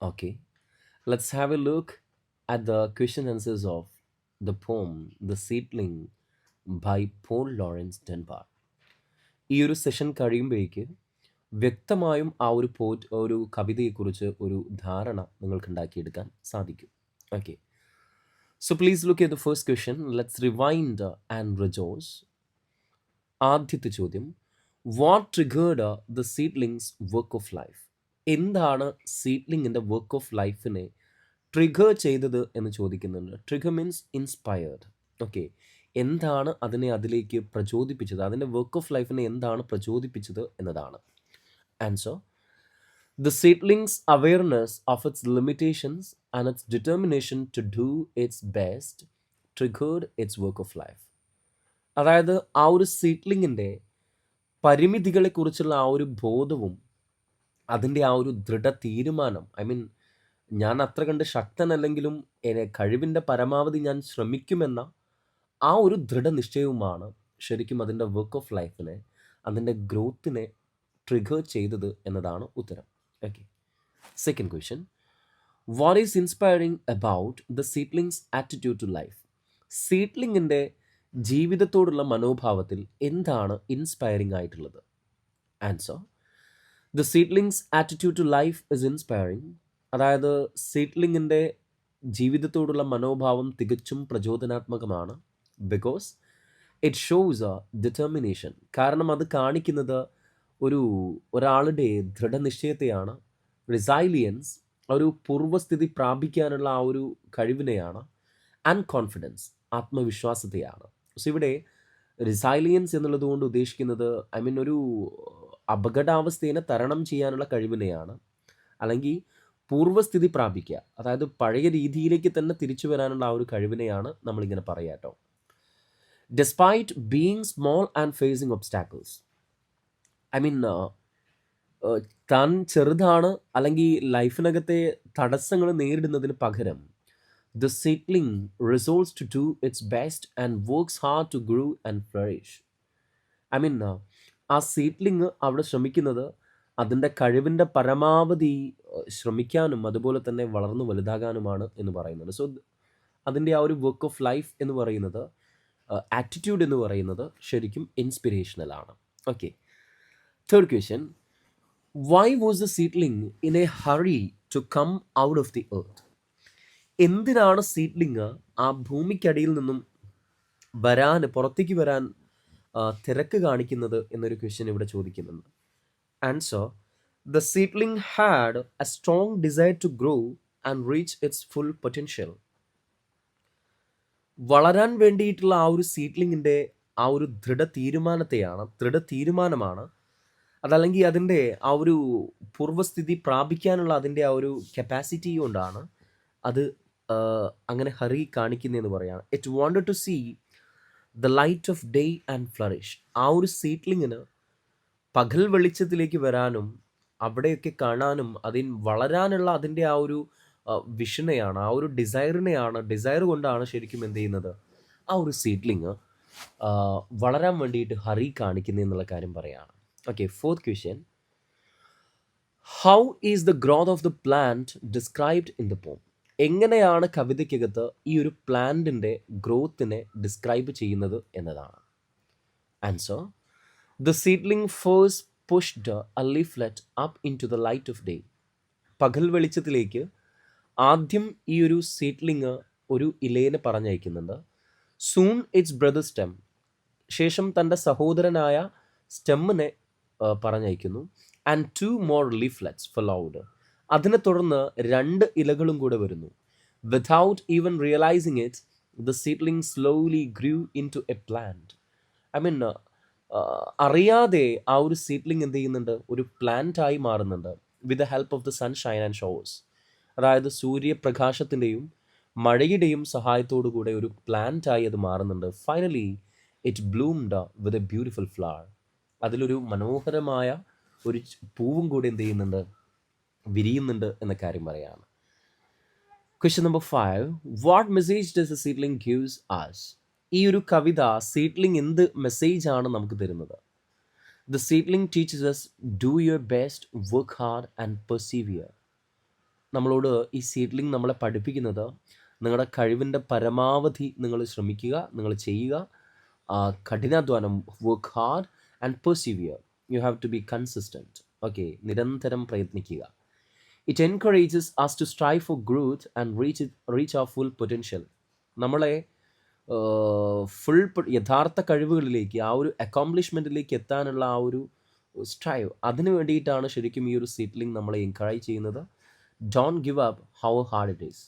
Okay, let's have a look at the question answers of the poem The Seedling by Paul Lawrence Dunbar. ഈ ഒരു session കഴിയുമ്പോഴേക്ക് വ്യക്തമായും ആ ഒരു ഒരു കവിതയെക്കുറിച്ച് ഒരു ധാരണ നിങ്ങൾക്ക് ഉണ്ടാക്കിയെടുക്കാൻ സാധിക്കും. Okay, so please look at the first question. Let's rewind and rejoice. ആദ്യത്തെ ചോദ്യം, what triggered the seedlings work of life? എന്താണ് സീഡ്ലിങ്ങിൻ്റെ വർക്ക് ഓഫ് ലൈഫിനെ ട്രിഗർ ചെയ്തത് എന്ന് ചോദിക്കുന്നുണ്ട്. Trigger means inspired. ഓക്കെ, എന്താണ് അതിനെ അതിലേക്ക് പ്രചോദിപ്പിച്ചത്, അതിൻ്റെ വർക്ക് ഓഫ് ലൈഫിനെ എന്താണ് പ്രചോദിപ്പിച്ചത് എന്നതാണ് answer. The seedling's awareness of its limitations and its determination to do its best triggered its work of life. അതായത് ആ ഒരു സീഡ്ലിങ്ങിൻ്റെ പരിമിതികളെക്കുറിച്ചുള്ള ആ ഒരു ബോധവും അതിൻ്റെ ആ ഒരു ദൃഢ തീരുമാനം, ഐ മീൻ ഞാൻ അത്ര കണ്ട് ശക്തനല്ലെങ്കിലും കഴിവിൻ്റെ പരമാവധി ഞാൻ ശ്രമിക്കുമെന്ന ആ ഒരു ദൃഢനിശ്ചയവുമാണ് ശരിക്കും അതിൻ്റെ വർക്ക് ഓഫ് ലൈഫിനെ, അതിൻ്റെ ഗ്രോത്തിനെ ട്രിഗർ ചെയ്തത് എന്നതാണ് ഉത്തരം. Okay, second question, what is inspiring about the seedling's attitude to life? സീഡ്ലിങ്ങിൻ്റെ ജീവിതത്തോടുള്ള മനോഭാവത്തിൽ എന്താണ് ഇൻസ്പയറിംഗ് ആയിട്ടുള്ളത്? Answer, the seedling's attitude to life is inspiring. അതായത് സീഡ്ലിങ്ങിൻ്റെ ജീവിതത്തോടുള്ള മനോഭാവം തികച്ചും പ്രചോദനാത്മകമാണ്. Because it shows a determination. കാരണം അത് കാണിക്കുന്നത് ഒരാളുടെ ദൃഢനിശ്ചയത്തെയാണ്. റിസൈലിയൻസ്, ഒരു പൂർവ്വസ്ഥിതി പ്രാപിക്കാനുള്ള ആ ഒരു കഴിവിനെയാണ്. ആൻഡ് കോൺഫിഡൻസ്, ആത്മവിശ്വാസത്തെയാണ്. സോ ഇവിടെ റിസൈലിയൻസ് എന്നുള്ളത് കൊണ്ട് ഉദ്ദേശിക്കുന്നത് ഐ മീൻ ഒരു അപകടാവസ്ഥയെ തരണം ചെയ്യാനുള്ള കഴിവിനെയാണ്. അല്ലെങ്കിൽ പൂർവ്വസ്ഥിതി പ്രാപിക്കുക, അതായത് പഴയ രീതിയിലേക്ക് തന്നെ തിരിച്ചു വരാനുള്ള ആ ഒരു കഴിവിനെയാണ് നമ്മളിങ്ങനെ പറയുക കേട്ടോ. Despite being small and facing obstacles, I mean താൻ ചെറുതാണ് അല്ലെങ്കിൽ ലൈഫിനകത്തെ തടസ്സങ്ങൾ നേരിടുന്നതിന് പകരം the seedling resolves to do its best and works hard to grow and flourish. I mean ആ സീഡ്ലിംഗ് അവിടെ ശ്രമിക്കുന്നത് അതിൻ്റെ കഴിവിൻ്റെ പരമാവധി ശ്രമിക്കാനും അതുപോലെ തന്നെ വളർന്നു വലുതാകാനുമാണ് എന്ന് പറയുന്നത്. സോ അതിൻ്റെ ആ ഒരു വർക്ക് ഓഫ് ലൈഫ് എന്ന് പറയുന്നത്, ആറ്റിറ്റ്യൂഡ് എന്ന് പറയുന്നത് ശരിക്കും ഇൻസ്പിരേഷണലാണ്. Okay, third question, why was the seedling in a hurry to come out of the earth? എന്തിനാണ് സീഡ്ലിംഗ് ആ ഭൂമിക്കടിയിൽ നിന്നും പുറത്തേക്ക് വരാൻ തിരക്ക് കാണിക്കുന്നത് എന്നൊരു ക്വസ്റ്റ്യൻ ഇവിടെ ചോദിക്കുന്നുണ്ട്. Answer, the seedling had a strong desire to grow and reach its full potential. വളരാൻ വേണ്ടിയിട്ടുള്ള ആ ഒരു സീഡ്ലിങ്ങിൻ്റെ ആ ഒരു ദൃഢ തീരുമാനമാണ്, അതല്ലെങ്കിൽ അതിൻ്റെ ആ ഒരു പൂർവ്വസ്ഥിതി പ്രാപിക്കാനുള്ള അതിൻ്റെ ആ ഒരു കപ്പാസിറ്റി കൊണ്ടാണ് അത് അങ്ങനെ ഹറി കാണിക്കുന്നതെന്ന് പറയാണ്. It wanted to see the light of day and flourish. ആ ഒരു സീഡ്ലിങ്ങിന് പകൽ വെളിച്ചത്തിലേക്ക് വരാനും അവിടെയൊക്കെ കാണാനും വളരാനുള്ള അതിൻ്റെ ആ ഒരു വിഷനെയാണ്, ആ ഒരു ഡിസയർ കൊണ്ടാണ് ശരിക്കും എന്ത് ചെയ്യുന്നത്, ആ ഒരു സീഡ്ലിങ് വളരാൻ വേണ്ടിയിട്ട് ഹറി കാണിക്കുന്നത് എന്നുള്ള കാര്യം പറയാണ്. Okay, fourth question, how is the growth of the plant described in the poem? എങ്ങനെയാണ് കവിതയ്ക്കകത്ത് ഈ ഒരു പ്ലാന്റിൻ്റെ ഗ്രോത്തിനെ ഡിസ്ക്രൈബ് ചെയ്യുന്നത് എന്നതാണ്. Answer, the seedling first pushed a leaflet up into the light of day. പകൽ വെളിച്ചത്തിലേക്ക് ആദ്യം ഈ ഒരു സീഡ്ലിങ് ഒരു ഇലയെ പറഞ്ഞയക്കുന്നുണ്ട്. സൂൺ ഇറ്റ്സ് ബ്രദർ സ്റ്റെം, ശേഷം തൻ്റെ സഹോദരനായ സ്റ്റെമ്മിനെ പറഞ്ഞയക്കുന്നു. And 2 more leaflets followed. അതിനെ തുടർന്ന് 2 ഇലകളും കൂടെ വരുന്നു. Without even realising it, the seedling slowly grew into a plant. I mean അറിയാതെ ആ ഒരു സീഡ്ലിംഗ് എന്ത് ചെയ്യുന്നുണ്ട്, ഒരു പ്ലാന്റായി മാറുന്നുണ്ട്. With the help of the sunshine and showers, അതായത് സൂര്യപ്രകാശത്തിൻ്റെയും മഴയുടെയും സഹായത്തോടു കൂടെ ഒരു പ്ലാന്റായി അത് മാറുന്നുണ്ട്. Finally it bloomed with a beautiful flower. അതിലൊരു മനോഹരമായ ഒരു പൂവും കൂടി എന്ത് ചെയ്യുന്നുണ്ട്, വിരിയുന്നുണ്ട് എന്ന കാര്യം പറയാണ്. Question number 5, what message does A seedling gives us? ഈ ഒരു കവിത സീഡ്ലിംഗ് എന്ത് മെസ്സേജ് ആണ് നമുക്ക് തരുന്നത്? The seedling teaches us, do your best, work hard and persevere. നമ്മളോട് ഈ സീഡ്ലിംഗ് നമ്മളെ പഠിപ്പിക്കുന്നത് നിങ്ങളുടെ കഴിവിൻ്റെ പരമാവധി നിങ്ങൾ ശ്രമിക്കുക, നിങ്ങൾ ചെയ്യുക, കഠിനാധ്വാനം, work hard and persevere. You have to be consistent. Okay, നിരന്തരം പ്രയത്നിക്കുക. It encourages us to strive for growth and reach our full potential. നമ്മളെ ഫുൾ യഥാർത്ഥ കഴിവുകളിലേക്ക്, ആ ഒരു അക്കോംപ്ലിഷ്മെൻറ്റിലേക്ക് എത്താനുള്ള ആ ഒരു സ്ട്രൈവ്, അതിന് വേണ്ടിയിട്ടാണ് ശരിക്കും ഈ ഒരു സീഡ്ലിംഗ് നമ്മളെ എൻകറേജ് ചെയ്യുന്നത്. Don't give up how hard it is.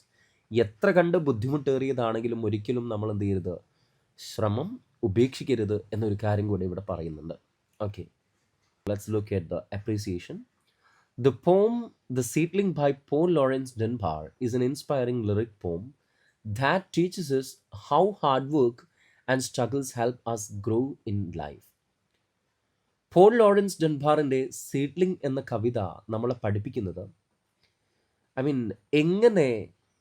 എത്ര കണ്ട് ബുദ്ധിമുട്ടേറിയതാണെങ്കിലും ഒരിക്കലും നമ്മൾ എന്ത് ചെയ്യരുത്, ശ്രമം ഉപേക്ഷിക്കരുത് എന്നൊരു കാര്യം കൂടി ഇവിടെ പറയുന്നുണ്ട്. Okay, let's look at the appreciation. The poem The Seedling by Paul Laurence Dunbar is an inspiring lyric poem that teaches us how hard work and struggles help us grow in life. Paul Laurence ഡൻബാറിൻ്റെ seedling എന്ന കവിത നമ്മളെ പഠിപ്പിക്കുന്നത്, I mean,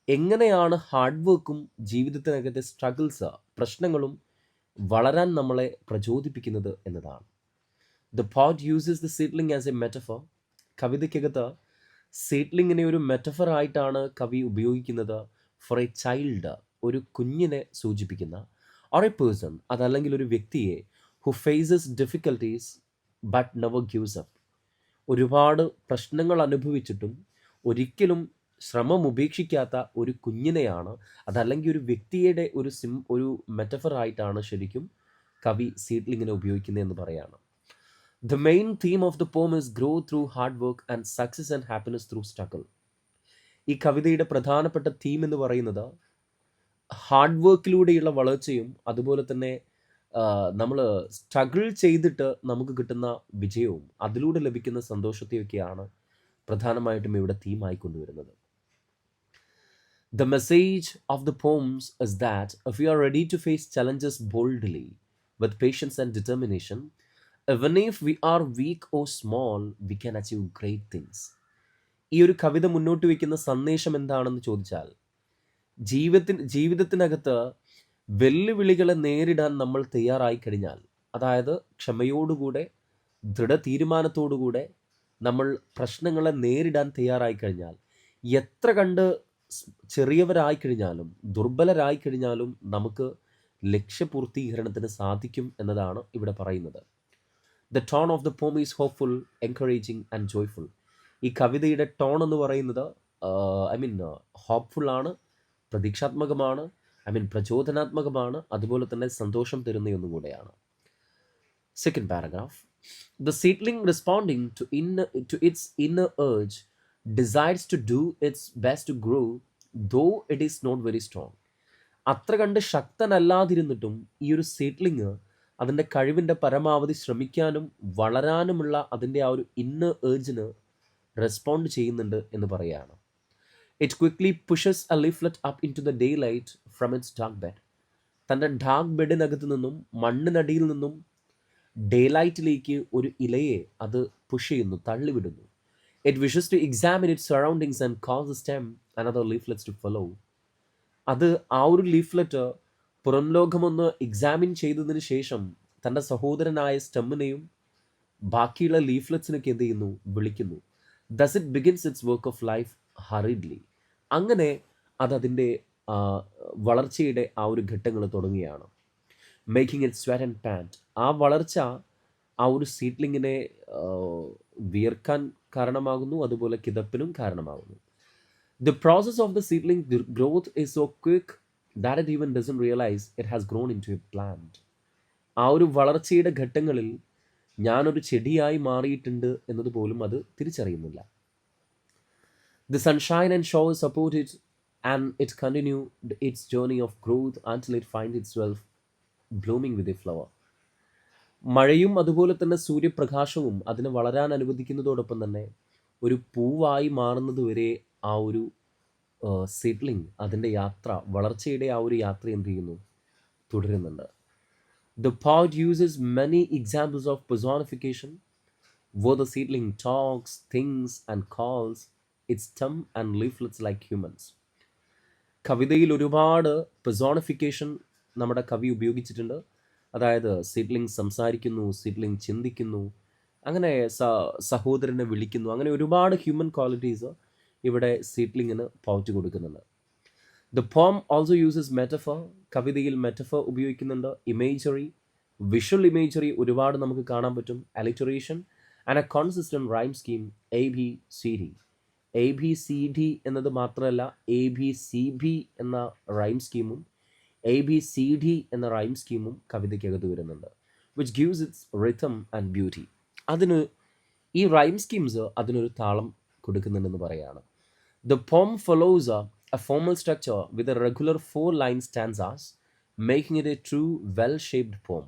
എങ്ങനെയാണ് hard വർക്കും ജീവിതത്തിനകത്തെ struggles, പ്രശ്നങ്ങളും വളരാൻ നമ്മളെ പ്രചോദിപ്പിക്കുന്നത് എന്നതാണ്. The poet uses the seedling as a metaphor. കവിതയ്ക്കകത്ത് സീഡ്ലിങ്ങിനെ ഒരു മെറ്റഫർ ആയിട്ടാണ് കവി ഉപയോഗിക്കുന്നത്. ഫോർ എ ചൈൽഡ്, ഒരു കുഞ്ഞിനെ സൂചിപ്പിക്കുന്ന, ഓർ എ പേഴ്സൺ, അതല്ലെങ്കിൽ ഒരു വ്യക്തിയെ, who faces difficulties but never gives up. ഒരുപാട് പ്രശ്നങ്ങൾ അനുഭവിച്ചിട്ടും ഒരിക്കലും ശ്രമം ഉപേക്ഷിക്കാത്ത ഒരു കുഞ്ഞിനെയാണ്, അതല്ലെങ്കിൽ ഒരു വ്യക്തിയുടെ ഒരു മെറ്റഫർ ആയിട്ടാണ് ശരിക്കും കവി സീഡ്ലിങ്ങിനെ ഉപയോഗിക്കുന്നതെന്ന് പറയാണ്. The main theme of the poem is growth through hard work and success and happiness through struggle. ഈ കവിതയുടെ പ്രധാനപ്പെട്ട തീം എന്ന് പറയുന്നത് ഹാർഡ് വർക്കിലൂടെയുള്ള വളർച്ചയും അതുപോലെ തന്നെ നമ്മൾ സ്ട്രഗിൾ ചെയ്തിട്ട് നമുക്ക് കിട്ടുന്ന വിജയവും അതിലൂടെ ലഭിക്കുന്ന സന്തോഷത്തെയൊക്കെയാണ് പ്രധാനമായിട്ടും ഇവിടെ തീമായി കൊണ്ടുവരുന്നത്. The message of the poems is that if we are ready to face challenges boldly with patience and determination, even if we are weak or small, we can achieve great things. ഈ ഒരു കവിത മുന്നോട്ട് വയ്ക്കുന്ന സന്ദേശം എന്താണെന്ന് ചോദിച്ചാൽ, ജീവിതത്തിനകത്ത് വെല്ലുവിളികളെ നേരിടാൻ നമ്മൾ തയ്യാറായി കഴിഞ്ഞാൽ, അതായത് ക്ഷമയോടുകൂടെ ദൃഢതീരുമാനത്തോടുകൂടെ നമ്മൾ പ്രശ്നങ്ങളെ നേരിടാൻ തയ്യാറായി കഴിഞ്ഞാൽ, എത്ര കണ്ട് ചെറിയവരായി കഴിഞ്ഞാലും ദുർബലരായി കഴിഞ്ഞാലും നമുക്ക് ലക്ഷ്യപൂർത്തീകരണത്തിന് സാധിക്കും എന്നതാണ് ഇവിടെ പറയുന്നത്. The tone of the poem is hopeful, encouraging and joyful. ഈ കവിതയുടെ ടോൺ എന്ന് പറയുന്നത് ഹോപ്പ്ഫുൾ ആണ്, പ്രതീക്ഷാത്മകമാണ്, പ്രചോദനാത്മകമാണ്, അതുപോലെ തന്നെ സന്തോഷം തരുന്ന ഒന്നും കൂടെയാണ്. Second paragraph. The seedling responding to its inner urge decides to do its best to grow, though it is not very strong. അത്ര കണ്ട് ശക്തനല്ലാതിരുന്നിട്ടും ഈ ഒരു സീഡ്ലിങ് അതിൻ്റെ കഴിവിൻ്റെ പരമാവധി ശ്രമിക്കാനും വളരാനുമുള്ള അതിൻ്റെ ആ ഒരു ഇന്നർ ഏർജിന് റെസ്പോണ്ട് ചെയ്യുന്നുണ്ട് എന്ന് പറയുകയാണ്. It quickly pushes a leaflet up into the daylight from its dark bed. തൻ്റെ ഡാർക്ക് ബെഡിനകത്ത് നിന്നും മണ്ണിനടിയിൽ നിന്നും ഡേ ലൈറ്റിലേക്ക് ഒരു ഇലയെ അത് പുഷ് ചെയ്യുന്നു, തള്ളിവിടുന്നു. It wishes to examine it surroundings and causes the stem and other leaflets to follow. അത് ആ ഒരു ലീഫ്ലെറ്റ് പുറം ലോകമൊന്ന് എക്സാമിൻ ചെയ്തതിന് ശേഷം തൻ്റെ സഹോദരനായ സ്റ്റെമ്മിനെയും ബാക്കിയുള്ള ലീഫ്ലെറ്റ്സിനൊക്കെ എന്ത് ചെയ്യുന്നു, വിളിക്കുന്നു. Thus it begins its work of life hurriedly. അങ്ങനെ അതിൻ്റെ വളർച്ചയുടെ ആ ഒരു ഘട്ടങ്ങൾ തുടങ്ങുകയാണ്. Making it sweat and pant. ആ വളർച്ച ആ ഒരു സീഡ്ലിങ്ങിനെ വിയർക്കാൻ കാരണമാകുന്നു, അതുപോലെ കിതപ്പിനും കാരണമാകുന്നു. The process of the seedling growth is so quick that it even doesn't realize it has grown into a plant. ആ ഒരു വളർച്ചയുടെ ഘട്ടങ്ങളിൽ ഞാനൊരു ചെടിയായി മാറിയിട്ടുണ്ട് എന്നതുപോലും അത് തിരിച്ചറിയുന്നില്ല. The sunshine and showers support it and it continued its journey of growth until it finds itself blooming with a flower. മഴയും അതുപോലെ തന്നെ സൂര്യപ്രകാശവും അതിനെ വളരാൻ അനുവദിക്കുന്നതോടൊപ്പം തന്നെ ഒരു പൂവായി മാറുന്നത് വരെ ആ ഒരു സീഡ്ലിംഗ് അതിൻ്റെ യാത്ര, വളർച്ചയുടെ ആ ഒരു യാത്ര എന്ത് ചെയ്യുന്നു, തുടരുന്നുണ്ട്. The poet uses many examples of personification where the seedling talks, thinks and calls its stem and leaflets like humans. കവിതയിൽ ഒരുപാട് പെർസോണിഫിക്കേഷൻ നമ്മുടെ കവി ഉപയോഗിച്ചിട്ടുണ്ട്. അതായത് സീഡ്ലിംഗ് സംസാരിക്കുന്നു, സീഡ്ലിംഗ് ചിന്തിക്കുന്നു, അങ്ങനെ സഹോദരനെ വിളിക്കുന്നു, അങ്ങനെ ഒരുപാട് ഹ്യൂമൻ ക്വാളിറ്റീസ് ഇവിടെ സീഡ്ലിങ്ങിന് പൗച്ച് കൊടുക്കുന്നുണ്ട്. The poem also uses metaphor. കവിതയിൽ മെറ്റഫർ ഉപയോഗിക്കുന്നുണ്ട്. ഇമേജറി, വിഷ്വൽ ഇമേജറി ഒരുപാട് നമുക്ക് കാണാൻ പറ്റും. Alliteration and a consistent rhyme scheme. A B C D. A B C D എന്നത് മാത്രമല്ല, എ ബി സി ബി എന്ന റൈം സ്കീമും എ ബി സി ഡി എന്ന റൈം സ്കീമും കവിതയ്ക്കകത്ത് വരുന്നുണ്ട്. Which gives its rhythm and beauty. അതിന് ഈ റൈം സ്കീംസ് അതിനൊരു താളം കൊടുക്കുന്നുണ്ടെന്ന് പറയാണ്. The poem follows a formal structure with a regular 4-line stanzas, making it a true well-shaped poem.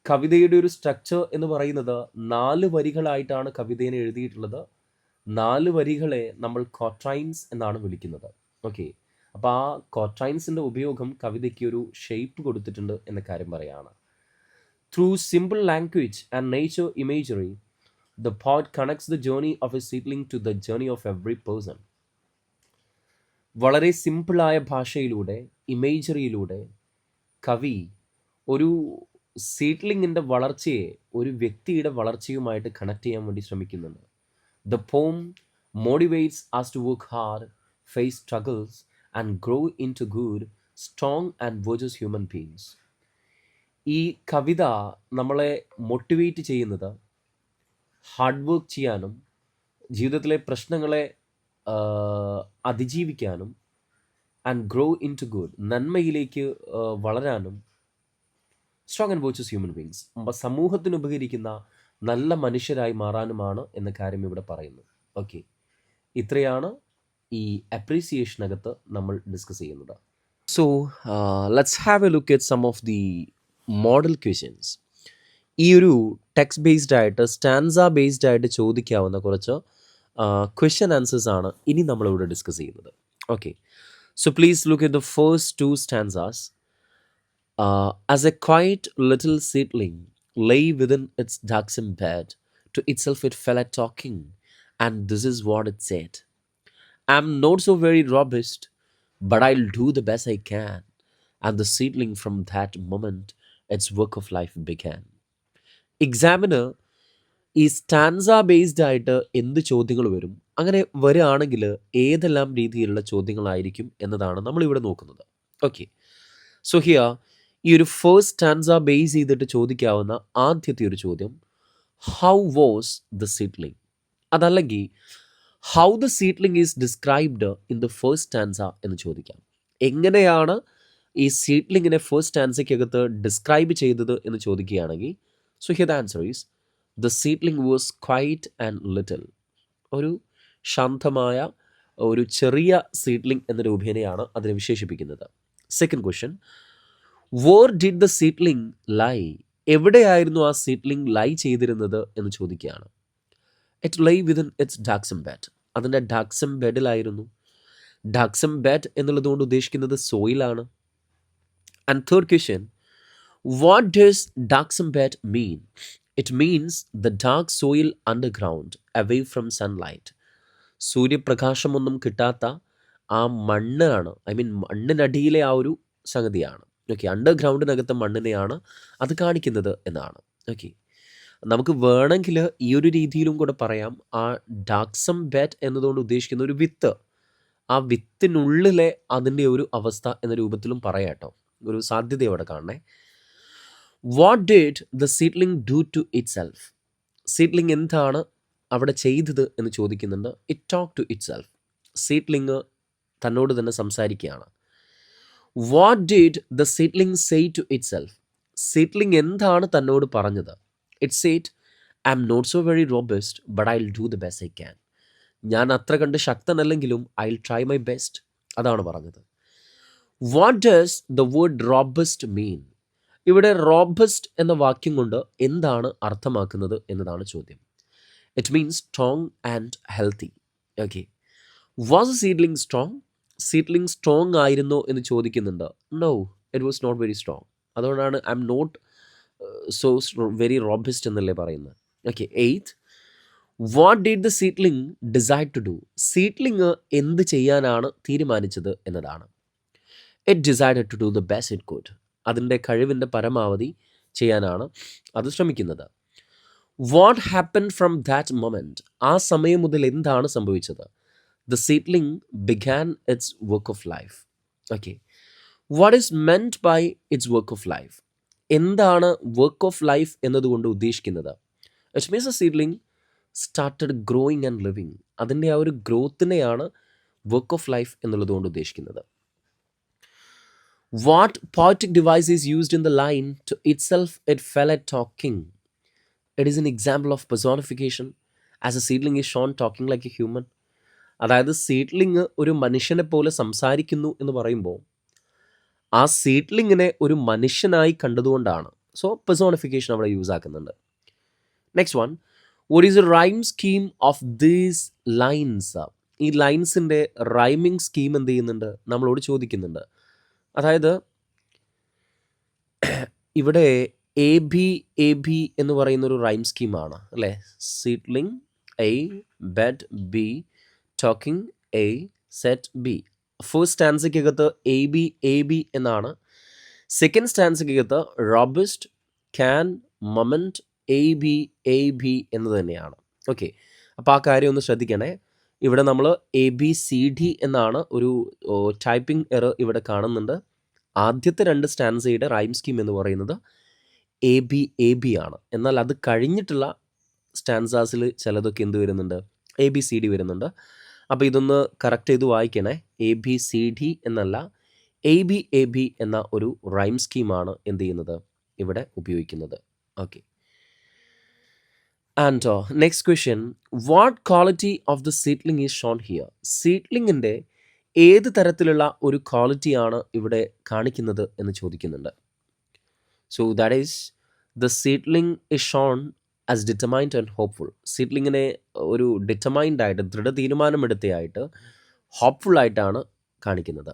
കവിതയുടെ ഒരു സ്ട്രക്ചർ എന്ന് പറയുന്നത് 4 വരികളായിട്ടാണ് കവിതയെ എഴുതിയിട്ടുള്ളത്. 4 വരികളെ നമ്മൾ ക്വാട്രൈൻസ് എന്നാണ് വിളിക്കുന്നത്. ഓക്കെ, അപ്പോൾ ആ ക്വാട്രൈൻസിൻ്റെ ഉപയോഗം കവിതയ്ക്ക് ഒരു ഷേപ്പ് കൊടുത്തിട്ടുണ്ട് എന്ന കാര്യം പറയാണ്. Through simple language and nature imagery, the poet connects the journey of a seedling to the journey of every person. വളരെ സിമ്പിളായ ഭാഷയിലൂടെ, ഇമേജറിയിലൂടെ കവി ഒരു സീഡ്ലിങ്ങിൻ്റെ വളർച്ചയെ ഒരു വ്യക്തിയുടെ വളർച്ചയുമായിട്ട് കണക്ട് ചെയ്യാൻ വേണ്ടി ശ്രമിക്കുന്നുണ്ട്. The poem motivates us to work hard, face struggles and grow into good, strong and virtuous human beings. ഈ കവിത നമ്മളെ മോട്ടിവേറ്റ് ചെയ്യുന്നത് ഹാർഡ് വർക്ക് ചെയ്യാനും ജീവിതത്തിലെ പ്രശ്നങ്ങളെ അതിജീവിക്കാനും and grow into good, നന്മയിലേക്ക് വളരാനും, strong and virtuous human beings, സമൂഹത്തിന് ഉപകരിക്കുന്ന നല്ല മനുഷ്യരായി മാറാനുമാണ് എന്ന കാര്യം ഇവിടെ പറയുന്നു. ഓക്കെ, ഇത്രയാണ് ഈ അപ്രീസിയേഷനകത്ത് നമ്മൾ ഡിസ്കസ് ചെയ്യുന്നത്. So let's have a look at some of the model questions. ഈ ഒരു ടെക്സ്റ്റ് ബേസ്ഡ് ആയിട്ട്, സ്റ്റാൻസ ബേസ്ഡ് ആയിട്ട് ചോദിക്കാവുന്ന കുറച്ച് ക്വസ്റ്റ്യൻ ആൻസേഴ്സ് ആണ് ഇനി നമ്മളിവിടെ ഡിസ്കസ് ചെയ്യുന്നത്. Okay, so please look at the first 2 stanzas. As A quite little seedling lay within its darksome bed, to itself it fell a talking, and this is what it said: I'm not so very robust, but I'll do the best I can. And the seedling from that moment its work of life began. എക്സാമിന് ഈ stanza based ആയിട്ട് എന്ത് ചോദ്യങ്ങൾ വരും, അങ്ങനെ വരികയാണെങ്കിൽ ഏതെല്ലാം രീതിയിലുള്ള ചോദ്യങ്ങളായിരിക്കും എന്നതാണ് നമ്മളിവിടെ നോക്കുന്നത്. ഓക്കെ, സോ ഹിയർ ഈ ഒരു ഫസ്റ്റ് സ്റ്റാൻസ ബേസ് ചെയ്തിട്ട് ചോദിക്കാവുന്ന ആദ്യത്തെ ഒരു ചോദ്യം, ഹൗ വാസ് ദ സീഡ്ലിംഗ്? അതല്ലെങ്കിൽ how the seedling is described in the first stanza എന്ന് ചോദിക്കാം. എങ്ങനെയാണ് ഈ സീഡ്ലിങ്ങിനെ ഫസ്റ്റ് സ്റ്റാൻസയ്ക്കകത്ത് ഡിസ്ക്രൈബ് ചെയ്തത് എന്ന് ചോദിക്കുകയാണെങ്കിൽ, so here the answer is, the seedling was quiet and little. ഒരു ശാന്തമായ ഒരു ചെറിയ സീഡ്ലിംഗ് എന്ന രൂപേണയാണ് അതിനെ വിശേഷിപ്പിക്കുന്നത്. Second question, where did the seedling lie? എവിടെയായിരുന്നു ആ സീഡ്ലിംഗ് ലൈ ചെയ്തിരുന്നത് എന്ന് ചോദിക്കുകയാണ്. It lay within its darksome bed. അതിൻ്റെ ഡാക്സം ബെഡിലായിരുന്നു. ഡാക്സം ബെഡ് എന്നുള്ളതുകൊണ്ട് ഉദ്ദേശിക്കുന്നത് സോയിലാണ്. And third question, what does darksome bed mean? It means the dark soil underground, away from sunlight. സൂര്യപ്രകാശമൊന്നും കിട്ടാത്ത ആ മണ്ണാണ്, മണ്ണിനടിയിലെ ആ ഒരു സംഗതിയാണ്. ഓക്കെ, അണ്ടർഗ്രൗണ്ടിനകത്തെ മണ്ണിനെയാണ് അത് കാണിക്കുന്നത് എന്നാണ്. ഓക്കെ, നമുക്ക് വേണമെങ്കിൽ ഈ ഒരു രീതിയിലും കൂടെ പറയാം. ആ ഡാക്സം ബെഡ് എന്നതുകൊണ്ട് ഉദ്ദേശിക്കുന്ന ഒരു വിത്ത്, ആ വിത്തിനുള്ളിലെ അതിൻ്റെ ഒരു അവസ്ഥ എന്ന രൂപത്തിലും പറയാം കേട്ടോ. ഒരു സാധ്യത അവിടെ കാണണേ. What did the seedling do to itself? Seedling എന്താണ് അവിടെ ചെയ്തത് എന്ന് ചോദിക്കുന്നുണ്ട്. It talk to itself. Seedling തന്നോട് തന്നെ സംസാരിക്കുകയാണ്. What did the seedling say to itself? Seedling എന്താണ് തന്നോട് പറഞ്ഞത്? It said, I'm not so very robust, but I will do the best I can. ഞാൻ അത്ര കണ്ട് ശക്തനല്ലെങ്കിലും I will try my best. അതാണ് പറഞ്ഞത്. What does the word robust mean? ഇവിടെ റോബസ്റ്റ് എന്ന വാക്യം കൊണ്ട് എന്താണ് അർത്ഥമാക്കുന്നത് എന്നതാണ് ചോദ്യം. It means strong and healthy. Okay, was a seedling strong? Seedling strong ആയിരുന്നോ എന്ന് ചോദിക്കുന്നുണ്ട്. No, it was not very strong. അതുകൊണ്ടാണ് I'm not so very robust എന്നല്ലേ പറയുന്നത്. Okay, eighth, what did the seedling decide to do? Seedling എന്ത് ചെയ്യാനാണ് തീരുമാനിച്ചത് എന്നതാണ്. It decided to do the best it could. അതിൻ്റെ കഴിവിൻ്റെ പരമാവധി ചെയ്യാനാണ് അത് ശ്രമിക്കുന്നത്. What happen from that moment? ആ സമയം മുതൽ എന്താണ് സംഭവിച്ചത്? The seedling began its work of life. Okay. What is meant by its work of life? എന്താണ് വർക്ക് ഓഫ് ലൈഫ് എന്നതുകൊണ്ട് ഉദ്ദേശിക്കുന്നത്? It means a seedling started growing and living. അതിൻ്റെ ആ ഒരു ഗ്രോത്തിനെയാണ് വർക്ക് ഓഫ് ലൈഫ് എന്നുള്ളതുകൊണ്ട് ഉദ്ദേശിക്കുന്നത്. What poetic device is used in the line to itself it fell at talking. It is an example of personification as a seedling is shown talking like a human. അതായത് seedling ഒരു മനുഷ്യനെ പോലെ സംസാരിക്കുന്നു എന്ന് പറയുമ്പോൾ ആ സീഡ്ലിങ്ങിനെ ഒരു മനുഷ്യനായി കണ്ടതുകൊണ്ടാണ്. സോ പെർസോണിഫിക്കേഷൻ അവിടെ യൂസ് ആക്കുന്നുണ്ട്. Next one, what is a rhyme scheme of these lines? ഈ ലൈൻസിൻ്റെ റൈമിംഗ് സ്കീം എന്ത് ചെയ്യുന്നുണ്ട്? നമ്മളോട് ചോദിക്കുന്നുണ്ട്. അതായത് ഇവിടെ എ ബി എന്ന് പറയുന്നൊരു റൈം സ്കീമാണ് അല്ലേ? Seedling A, bed B, talking A, set B. First സ്റ്റാൻസയ്ക്കകത്ത് എ ബി എന്നാണ്. സെക്കൻഡ് സ്റ്റാൻസയ്ക്കകത്ത് robust, can, moment, A B എന്ന് തന്നെയാണ്. ഓക്കെ, അപ്പോൾ ആ കാര്യം ഒന്ന് ശ്രദ്ധിക്കണേ. ഇവിടെ നമ്മൾ ABCD എന്നാണ് ഒരു ടൈപ്പിംഗ് എറർ ഇവിടെ കാണുന്നുണ്ട്. ആദ്യത്തെ 2 സ്റ്റാൻസയുടെ റൈം സ്കീം എന്ന് പറയുന്നത് എ ബി ആണ്. എന്നാൽ അത് കഴിഞ്ഞിട്ടുള്ള സ്റ്റാൻസാസിൽ ചിലതൊക്കെ എന്ത് വരുന്നുണ്ട്? ABCD വരുന്നുണ്ട്. അപ്പോൾ ഇതൊന്ന് കറക്റ്റ് ചെയ്ത് വായിക്കണേ. ABCD എന്നല്ല, എ ബി എന്ന ഒരു റൈം സ്കീമാണ് എന്ത് ചെയ്യുന്നത്? ഇവിടെ ഉപയോഗിക്കുന്നത്. Okay. And next question, what quality of the seedling is shown here? സീഡ്ലിങ്ങിൻ്റെ ഏത് തരത്തിലുള്ള ഒരു ക്വാളിറ്റിയാണ് ഇവിടെ കാണിക്കുന്നത് എന്ന് ചോദിക്കുന്നുണ്ട്. So that is the seedling is shown as determined and hopeful. സീഡ്ലിങ്ങിനെ ഒരു ഡിറ്റർമൈൻഡ് ആയിട്ട്, ദൃഢ തീരുമാനമെടുത്തയായിട്ട്, ഹോപ്പ്ഫുൾ ആയിട്ടാണ് കാണിക്കുന്നത്.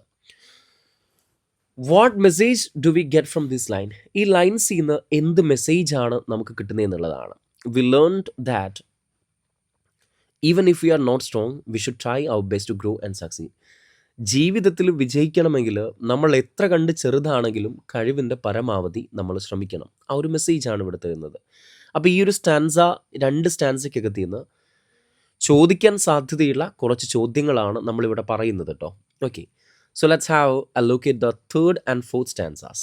What message do we get from this line? ഈ ലൈൻസിൽ നിന്ന് എന്ത് മെസ്സേജാണ് നമുക്ക് കിട്ടുന്നത് എന്നുള്ളതാണ്. We learned that even if we are not strong we should try our best to grow and succeed. ജീവിതത്തിൽ വിജയിക്കണമെങ്കിൽ നമ്മൾ എത്ര കണ്ട് ചെറുതാണെങ്കിലും കഴിവിൻ്റെ പരമാവധി നമ്മൾ ശ്രമിക്കണം. ആ ഒരു മെസ്സേജാണ് ഇവിടെ തരുന്നത്. അപ്പോൾ ഈ ഒരു സ്റ്റാൻസ 2 സ്റ്റാൻസയ്ക്കകത്ത് നിന്ന് ചോദിക്കാൻ സാധ്യതയുള്ള കുറച്ച് ചോദ്യങ്ങളാണ് നമ്മളിവിടെ പറയുന്നത് കേട്ടോ. Okay, so let's have a look at the 3rd and 4th stanzas.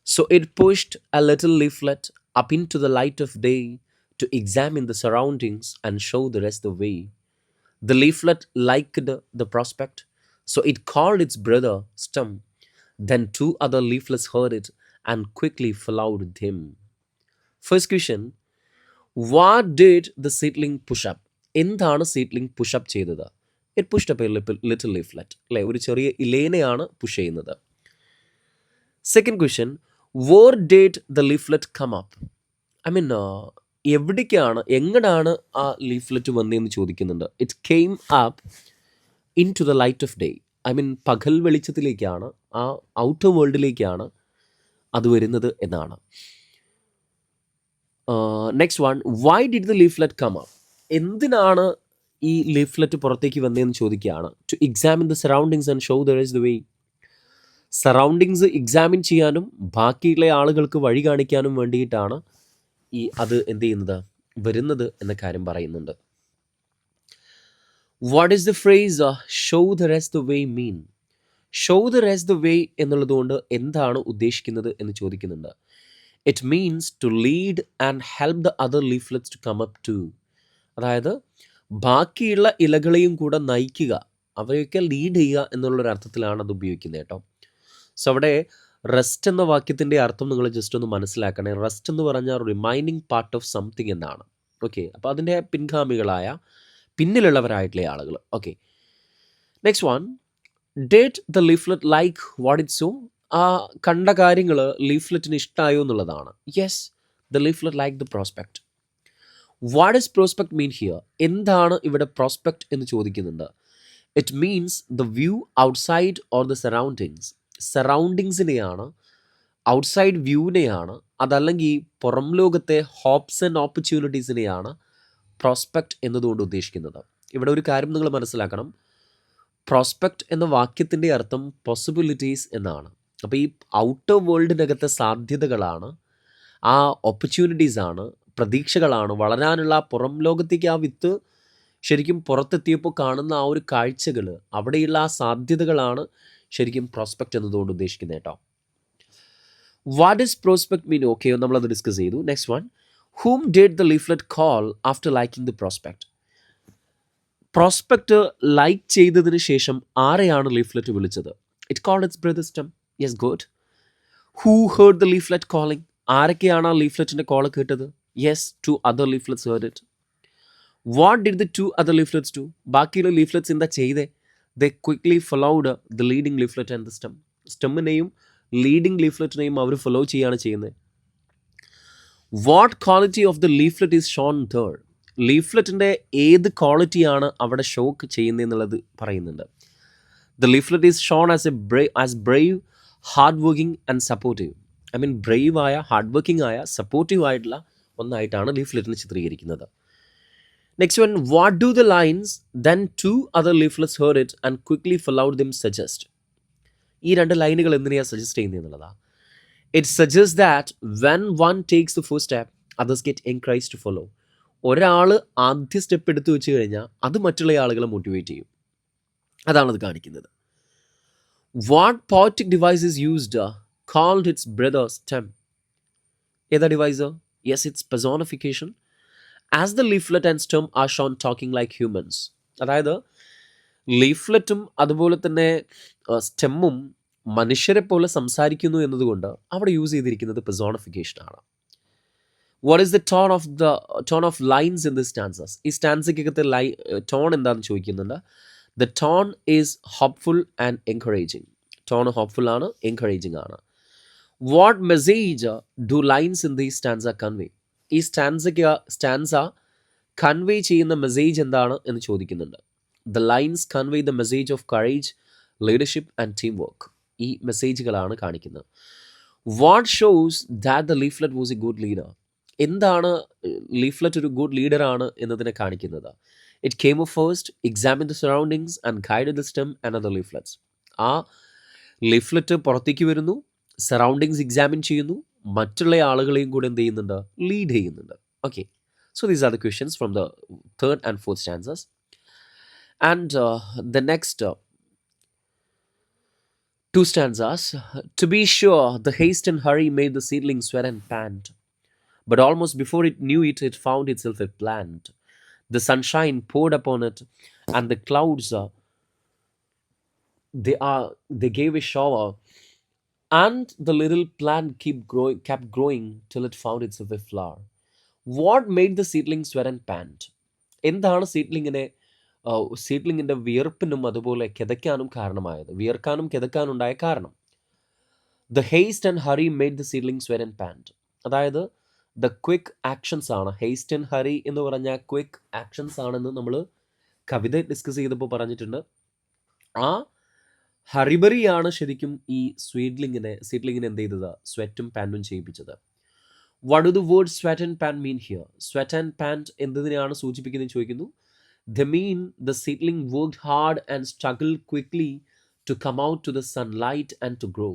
So it pushed a little leaflet up into the light of day to examine the surroundings and show the rest the way. The leaflet liked the prospect, so it called its brother stem. Then 2 other leaflets heard it and quickly followed him. First question, what did the seedling push up? എന്താണ് seedling push up ചെയ്തത്? It pushed up a little leaflet അല്ലേ, ഒരു ചെറിയ ഇലേനെയാണ് push ചെയ്യുന്നത്. Second question, where did the leaflet come up? I mean എവിടേക്കാണ്, എങ്ങടാണ് ആ ലീഫ്ലെറ്റ് വന്നതെന്ന് ചോദിക്കുന്നുണ്ട്. It came up into the light of day. I mean പകൽ വെളിച്ചത്തിലേക്കാണ്, ആ ഔട്ടർ വേൾഡിലേക്കാണ് അത് വരുന്നത് എന്നാണ്. Next one, why did the leaflet come up? എന്തിനാണ് ഈ ലീഫ്ലെറ്റ് പുറത്തേക്ക് വന്നതെന്ന് ചോദിക്കുകയാണ്. To examine the surroundings and show the rest the way. Surroundings examine ചെയ്യാനും ബാക്കിയുള്ള ആളുകൾക്ക് വഴി കാണിക്കാനും വേണ്ടിയിട്ടാണ് അത് എന്ത് ചെയ്യുന്നത്, വരുന്നത് എന്ന കാര്യം പറയുന്നുണ്ട്. What is the phrase show the rest the way mean? Show the rest the way എന്നുള്ളതുകൊണ്ട് എന്താണ് ഉദ്ദേശിക്കുന്നത് എന്ന് ചോദിക്കുന്നുണ്ട്. It means to lead and help the other leaflets to come up too. അതായത് ബാക്കിയുള്ള ഇലകളെയും കൂടെ നയിക്കുക, അവയൊക്കെ ലീഡ് ചെയ്യുക എന്നുള്ളൊരർത്ഥത്തിലാണ് അത് ഉപയോഗിക്കുന്നത് കേട്ടോ. സോ അവിടെ റെസ്റ്റ് എന്ന വാക്യത്തിൻ്റെ അർത്ഥം നിങ്ങൾ ജസ്റ്റ് ഒന്ന് മനസ്സിലാക്കണേ. റെസ്റ്റ് എന്ന് പറഞ്ഞാൽ റിമൈനിങ് പാർട്ട് ഓഫ് സംതിങ് എന്നാണ്. ഓക്കെ, അപ്പോൾ അതിൻ്റെ പിൻഗാമികളായ, പിന്നിലുള്ളവരായിട്ടുള്ള ആളുകൾ. Okay, next one, did the leaflet like what it saw? ആ കണ്ട കാര്യങ്ങൾ ലീഫ്ലെറ്റിന് ഇഷ്ടമായോ എന്നുള്ളതാണ്. Yes, the leaflet like the prospect. What is prospect mean here? എന്താണ് ഇവിടെ പ്രോസ്പെക്ട് എന്ന് ചോദിക്കുന്നുണ്ട്. It means the view outside or the surroundings. സറൗണ്ടിങ്സിനെയാണ്, ഔട്ട്സൈഡ് വ്യൂവിനെയാണ്, അതല്ലെങ്കിൽ പുറം ലോകത്തെ ഹോപ്സ് ആൻഡ് ഓപ്പർച്യൂണിറ്റീസിനെയാണ് പ്രോസ്പെക്ട് എന്നതുകൊണ്ട് ഉദ്ദേശിക്കുന്നത്. ഇവിടെ ഒരു കാര്യം നിങ്ങൾ മനസ്സിലാക്കണം. പ്രോസ്പെക്ട് എന്ന വാക്യത്തിൻ്റെ അർത്ഥം പോസിബിലിറ്റീസ് എന്നാണ്. അപ്പോൾ ഈ ഔട്ടർ വേൾഡിനകത്തെ സാധ്യതകളാണ്, ആ ഓപ്പർച്യൂണിറ്റീസാണ്, പ്രതീക്ഷകളാണ്, വളരാനുള്ള പുറം ലോകത്തേക്ക് ആ വിത്ത് ശരിക്കും പുറത്തെത്തിയപ്പോൾ കാണുന്ന ആ ഒരു കാഴ്ചകൾ, അവിടെയുള്ള ആ സാധ്യതകളാണ് ശരിക്കും പ്രോസ്പെക്റ്റ് എന്നതുകൊണ്ട് ഉദ്ദേശിക്കുന്നത് കേട്ടോ. What is prospect mean? Okay, നമ്മളത് ഡിസ്കസ് ചെയ്തു. Next one, whom did the leaflet call after liking the prospect? Prospect like ചെയ്തതിന് ശേഷം ആരെയാണ് ലീഫ്ലെറ്റ് വിളിച്ചത്? It called its brother stem. Yes, good. Who heard the leaflet calling? ആരൊക്കെയാണ് ആ ലീഫ്ലെറ്റിൻ്റെ call കേട്ടത്? Yes, 2 other leaflets heard it. What did the 2 other leaflets do? ബാക്കിയുള്ള leaflets എന്താ ചെയ്തേ? The quickly followed the leading leaflet and the stem. സ്റ്റെമ്മിനെയും leading ലീഫ്ലെറ്റിനെയും അവർ ഫോളോ ചെയ്യുകയാണ് ചെയ്യുന്നത്. What quality of the leaflet is shown third? ലീഫ്ലെറ്റിൻ്റെ ഏത് ക്വാളിറ്റിയാണ് അവിടെ ഷോ ചെയ്യുന്നതെന്നുള്ളത് പറയുന്നുണ്ട്. The leaflet is shown as brave, hard working and supportive. I mean brave ആയ, ഹാർഡ് വർക്കിംഗ് ആയ, സപ്പോർട്ടീവ് ആയിട്ടുള്ള ഒന്നായിട്ടാണ് ലീഫ്ലെറ്റിനെ ചിത്രീകരിക്കുന്നത്. Next one, what do the lines then 2 other leaflets heard it and quickly followed them suggest? ഈ 2 ലൈനുകൾ എന്തിനെയാണ് suggest ചെയ്യുന്നത് എന്നുള്ളതാണ്. It suggest that when one takes the first step others get encourage to follow. ഒരാൾ ആദ്യ step എടുത്തു വെച്ച് കഴിഞ്ഞാൽ അത് മറ്റുള്ള ആളുകളെ മോട്ടിവേറ്റ് ചെയ്യും. അതാണത് കാണിക്കുന്നത്. What poetic device is used called its brother stem? ഏതാ device? Yes, it's personification. As the leaflet and stem are shown talking like humans. അതായത് ലീഫ്ലെറ്റും അതുപോലെ തന്നെ സ്റ്റെമ്മും മനുഷ്യരെ പോലെ സംസാരിക്കുന്നു എന്നതുകൊണ്ട് അവിടെ യൂസ് ചെയ്തിരിക്കുന്നത് പെർസോണിഫിക്കേഷനാണ്. What is the tone of lines in the stanzas? ഈ സ്റ്റാൻസയ്ക്കകത്തെ ടോൺ എന്താണെന്ന് ചോദിക്കുന്നുണ്ട്. The tone is hopeful and encouraging. Tone hopeful ആണ്, എൻകറേജിങ് ആണ്. What message do lines in the stanza convey? ഈ സ്റ്റാൻസ കൺവേ ചെയ്യുന്ന മെസ്സേജ് എന്താണ് എന്ന് ചോദിക്കുന്നുണ്ട്. The lines convey the message of courage, leadership and team work. ഈ മെസ്സേജുകളാണ് കാണിക്കുന്നത്. What shows that the leaflet was a good leader? എന്താണ് leaflet ഒരു ഗുഡ് ലീഡറാണ് എന്നതിനെ കാണിക്കുന്നത്? It came of first, examine the surroundings and guide the stem and other leaflets. ആ leaflet പുറത്തേക്ക് വരുന്നു, സറൗണ്ടിങ്സ് എക്സാമിൻ ചെയ്യുന്നു, മറ്റുള്ള ആളുകളെയും കൂടെ എന്ത് ചെയ്യുന്നുണ്ട്? ലീഡ് ചെയ്യുന്നുണ്ട്. Okay, so these are the questions from the 3rd and 4th stanzas. And the next 2 stanzas. To be sure, the haste and hurry made the seedling sweat and pant, but almost before it knew it, it found itself a plant. The sunshine poured upon it, and the clouds they gave a shower, and the little plant kept growing till it found itself a flower. What made the seedling sweat and pant? എന്താണ് സീഡ്ലിങ്ങിൻ്റെ വിയർപ്പിനും അതുപോലെ കിതയ്ക്കാനും കാരണമായത്? വിയർക്കാനും കിതക്കാനുണ്ടായ കാരണം. The heist and hurry made the seedling sweat and pant. അതായത് the quick actions ആണ്. Heist and hurry എന്ന് പറഞ്ഞാൽ quick actions ആണെന്ന് നമ്മൾ കവിത ഡിസ്കസ് ചെയ്തപ്പോൾ പറഞ്ഞിട്ടുണ്ട്. ആ ഹറിബറിയാണ് ശരിക്കും ഈ സീഡ്ലിങ്ങിനെ എന്ത് ചെയ്തത്? സ്വെറ്റും പാൻറ്റും ചെയ്യിപ്പിച്ചത്. What do the word sweat and pant mean here? Sweat and pant എന്തിനെയാണ് സൂചിപ്പിക്കുന്നത് ചോദിക്കുന്നു. They mean the seedling worked hard and struggled quickly to come out to the sunlight and to grow.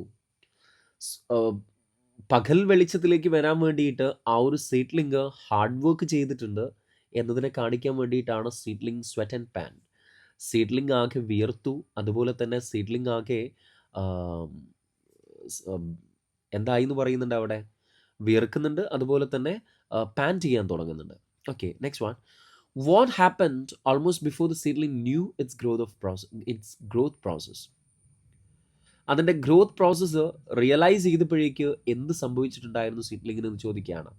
പകൽ വെളിച്ചത്തിലേക്ക് വരാൻ വേണ്ടിയിട്ട് ആ ഒരു സീഡ്ലിങ് ഹാർഡ് വർക്ക് ചെയ്തിട്ടുണ്ട് എന്നതിനെ കാണിക്കാൻ വേണ്ടിയിട്ടാണ് seedling sweat and pan. Seedling ആകെ വിയർത്തു, അതുപോലെ തന്നെ സീഡ്ലിങ് ആകെ എന്തായി എന്ന് പറയുന്നുണ്ട്, അവിടെ വിയർക്കുന്നുണ്ട്, അതുപോലെ തന്നെ പാൻ ചെയ്യാൻ തുടങ്ങുന്നുണ്ട്. Okay, next one. What happened almost before the seedling knew its growth process? അതിൻ്റെ ഗ്രോത്ത് പ്രോസസ്സ് റിയലൈസ് ചെയ്തപ്പോഴേക്ക് എന്ത് സംഭവിച്ചിട്ടുണ്ടായിരുന്നു സീഡ്ലിങ്ങിന് എന്ന് ചോദിക്കുകയാണ്.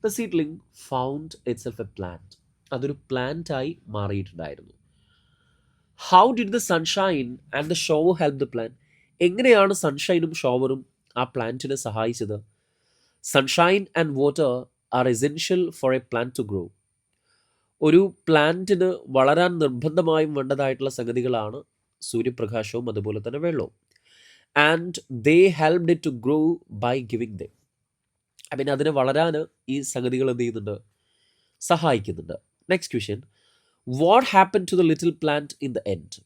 The seedling found itself a plant. അതൊരു പ്ലാന്റായി മാറിയിട്ടുണ്ടായിരുന്നു. How did the sunshine and the shower help the plant? എങ്ങനെയാണ് സൺഷൈനും ഷോവറും ആ പ്ലാന്റിനെ സഹായിച്ചത്? Sunshine and water are essential for a plant to grow. ഒരു പ്ലാന്റിന് വളരാൻ നിർബന്ധമായും വേണ്ടതായിട്ടുള്ള സംഗതികളാണ് സൂര്യപ്രകാശവും അതുപോലെ തന്നെ വെള്ളവും. And they helped it to grow by giving them. പിന്നെ അതിനെ വളരാൻ ഈ സംഗതികൾ എന്ത് ചെയ്യുന്നുണ്ട്? സഹായിക്കുന്നുണ്ട്. Next question. What happen to the little plant in the end?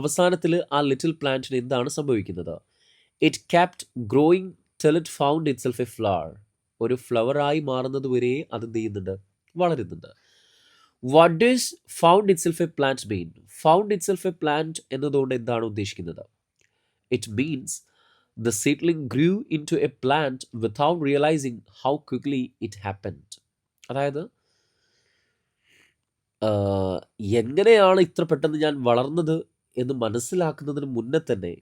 അവസാനത്തിൽ ആ ലിറ്റിൽ പ്ലാന്റിന് എന്താണ് സംഭവിക്കുന്നത്? It kept growing till it found itself a flower. ഒരു ഫ്ലവറായി മാറുന്നത് വരെ അത് എന്ത് ചെയ്യുന്നുണ്ട്? വളരുന്നുണ്ട്. What does found itself a plant mean? Found itself a plant എന്നതുകൊണ്ട് എന്താണ് ഉദ്ദേശിക്കുന്നത്? It means the seedling grew into a plant without realizing how quickly it happened. അതായത് ആഹ്, എങ്ങനെയാണ് ഇത്ര പെട്ടെന്ന് ഞാൻ വളർന്നത് എന്ന് മനസ്സിലാക്കുന്നതിന് മുന്നേ തന്നെ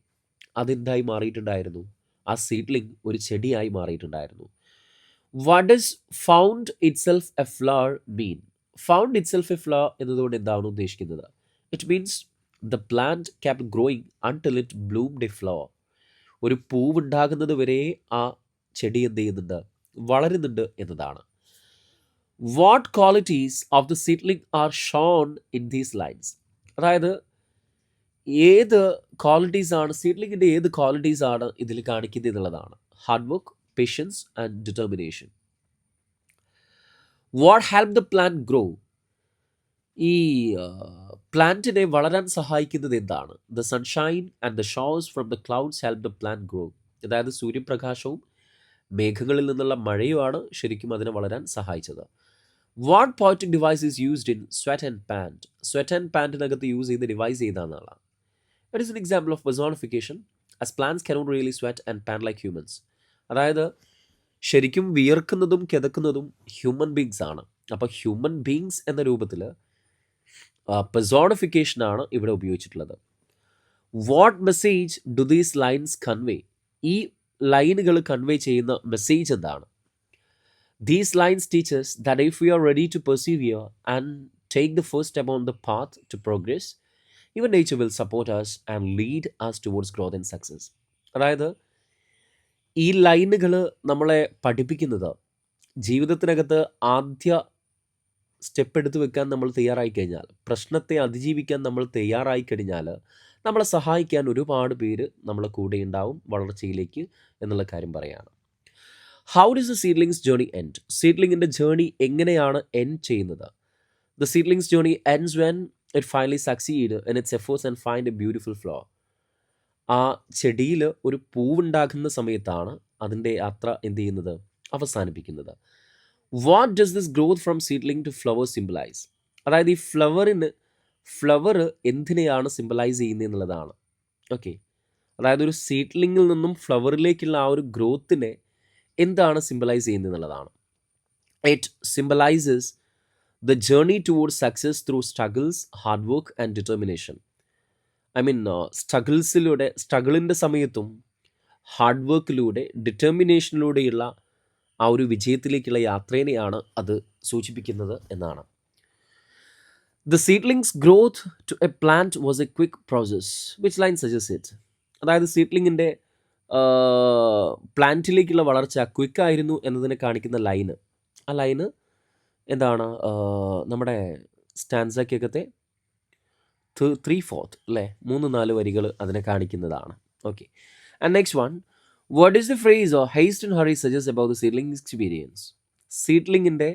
അതെന്തായി മാറിയിട്ടുണ്ടായിരുന്നു? ആ സീഡ്ലിംഗ് ഒരു ചെടിയായി മാറിയിട്ടുണ്ടായിരുന്നു. What does found itself a flower mean? Found itself a flower എന്നതുകൊണ്ട് എന്താണ് ഉദ്ദേശിക്കുന്നത്? It means the plant kept growing until it bloomed a flower. ഒരു പൂവുണ്ടാകുന്നത് വരെ ആ ചെടി എന്ത് ചെയ്യുന്നുണ്ട്? വളരുന്നുണ്ട് എന്നതാണ്. What qualities of the seedling are shown in these lines? അതായത് ഏത് ക്വാളിറ്റീസ് ആണ് സീഡ്ലിങ്ങിൻ്റെ, ഏത് ക്വാളിറ്റീസ് ആണ് ഇതിൽ കാണിക്കുന്നത് എന്നുള്ളതാണ്. Hard work, patience and determination. What help the plant grow? ഈ പ്ലാന്റിനെ വളരാൻ സഹായിക്കുന്നത് എന്താണ്? The sunshine and the shows from the clouds help the plant grow. അതായത് സൂര്യപ്രകാശവും മേഘങ്ങളിൽ നിന്നുള്ള മഴയുമാണ് ശരിക്കും അതിനെ വളരാൻ സഹായിച്ചത്. What poetic device is used in sweat and pant? Sweat and പാൻറ്റിനകത്ത് യൂസ് ചെയ്ത ഡിവൈസ് ചെയ്താന്നാണ്. It is an example of personification as plants cannot really sweat and pant like humans. അതായത് ശരിക്കും വിയർക്കുന്നതും കിതക്കുന്നതും ഹ്യൂമൻ ബീങ്സ് ആണ്. അപ്പോൾ ഹ്യൂമൻ ബീങ്സ് എന്ന രൂപത്തിൽ പെർസോണിഫിക്കേഷനാണ് ഇവിടെ ഉപയോഗിച്ചിട്ടുള്ളത്. What message do these lines convey? ഈ ലൈനുകൾ കൺവേ ചെയ്യുന്ന മെസ്സേജ് എന്താണ്? These lines teach us that if we are ready to persevere and take the first step on the path to progress, even nature will support us and lead us towards growth and success. അതായത് ഈ ലൈനുകൾ നമ്മളെ പഠിപ്പിക്കുന്നത് ജീവിതത്തിനകത്ത് ആദ്യ step എടുത്തു വെക്കാൻ നമ്മൾ തയ്യാറായി കഴിഞ്ഞാൽ, പ്രശ്നത്തെ അതിജീവിക്കാൻ നമ്മൾ തയ്യാറായി കഴിഞ്ഞാൽ നമ്മളെ സഹായിക്കാൻ ഒരുപാട് പേര് നമ്മളെ കൂടെ ഉണ്ടാവും വളർച്ചയിലേക്ക് എന്നുള്ള കാര്യം പറയാണ്. How does the seedling's journey end? സീഡ്ലിങ്ങിൻ്റെ ജേർണി എങ്ങനെയാണ് എൻഡ് ചെയ്യുന്നത്? The seedling's journey ends when it finally succeed in its efforts and find a beautiful flower. ആ ചെടിയിൽ ഒരു പൂവുണ്ടാകുന്ന സമയത്താണ് അതിൻ്റെ യാത്ര എന്ത് ചെയ്യുന്നത്? അവസാനിപ്പിക്കുന്നത്. What does this growth from seedling to flower symbolise? അതായത് ഈ ഫ്ലവർ എന്തിനെയാണ് സിംബലൈസ് ചെയ്യുന്നത് എന്നുള്ളതാണ്. ഓക്കെ, അതായത് ഒരു സീഡ്ലിങ്ങിൽ നിന്നും ഫ്ലവറിലേക്കുള്ള ആ ഒരു ഗ്രോത്തിനെ എന്താണ് സിംബലൈസ് ചെയ്യുന്നത് എന്നുള്ളതാണ്. It symbolizes the journey towards success through struggles, hard work and determination. I mean സ്ട്രഗിളിൻ്റെ സമയത്തും ഹാർഡ് വർക്കിലൂടെ ഡിറ്റർമിനേഷനിലൂടെയുള്ള ആ ഒരു വിജയത്തിലേക്കുള്ള യാത്രേനെയാണ് അത് സൂചിപ്പിക്കുന്നത് എന്നാണ്. The seedling's growth to a plant was a quick process. Which line suggest it? അതായത് സീഡ്ലിങ്ങിൻ്റെ പ്ലാന്റിലേക്കുള്ള വളർച്ച ക്വിക്കായിരുന്നു എന്നതിനെ കാണിക്കുന്ന ലൈന്, ആ ലൈന് എന്താണ്? നമ്മുടെ സ്റ്റാൻസയ്ക്കകത്തെ 3/4 അല്ലേ, 3-4 വരികൾ അതിനെ കാണിക്കുന്നതാണ്. Okay, and next one, what is the phrase or haste and hurry suggest about the seedling experience? സീഡ്ലിങ്ങിൻ്റെ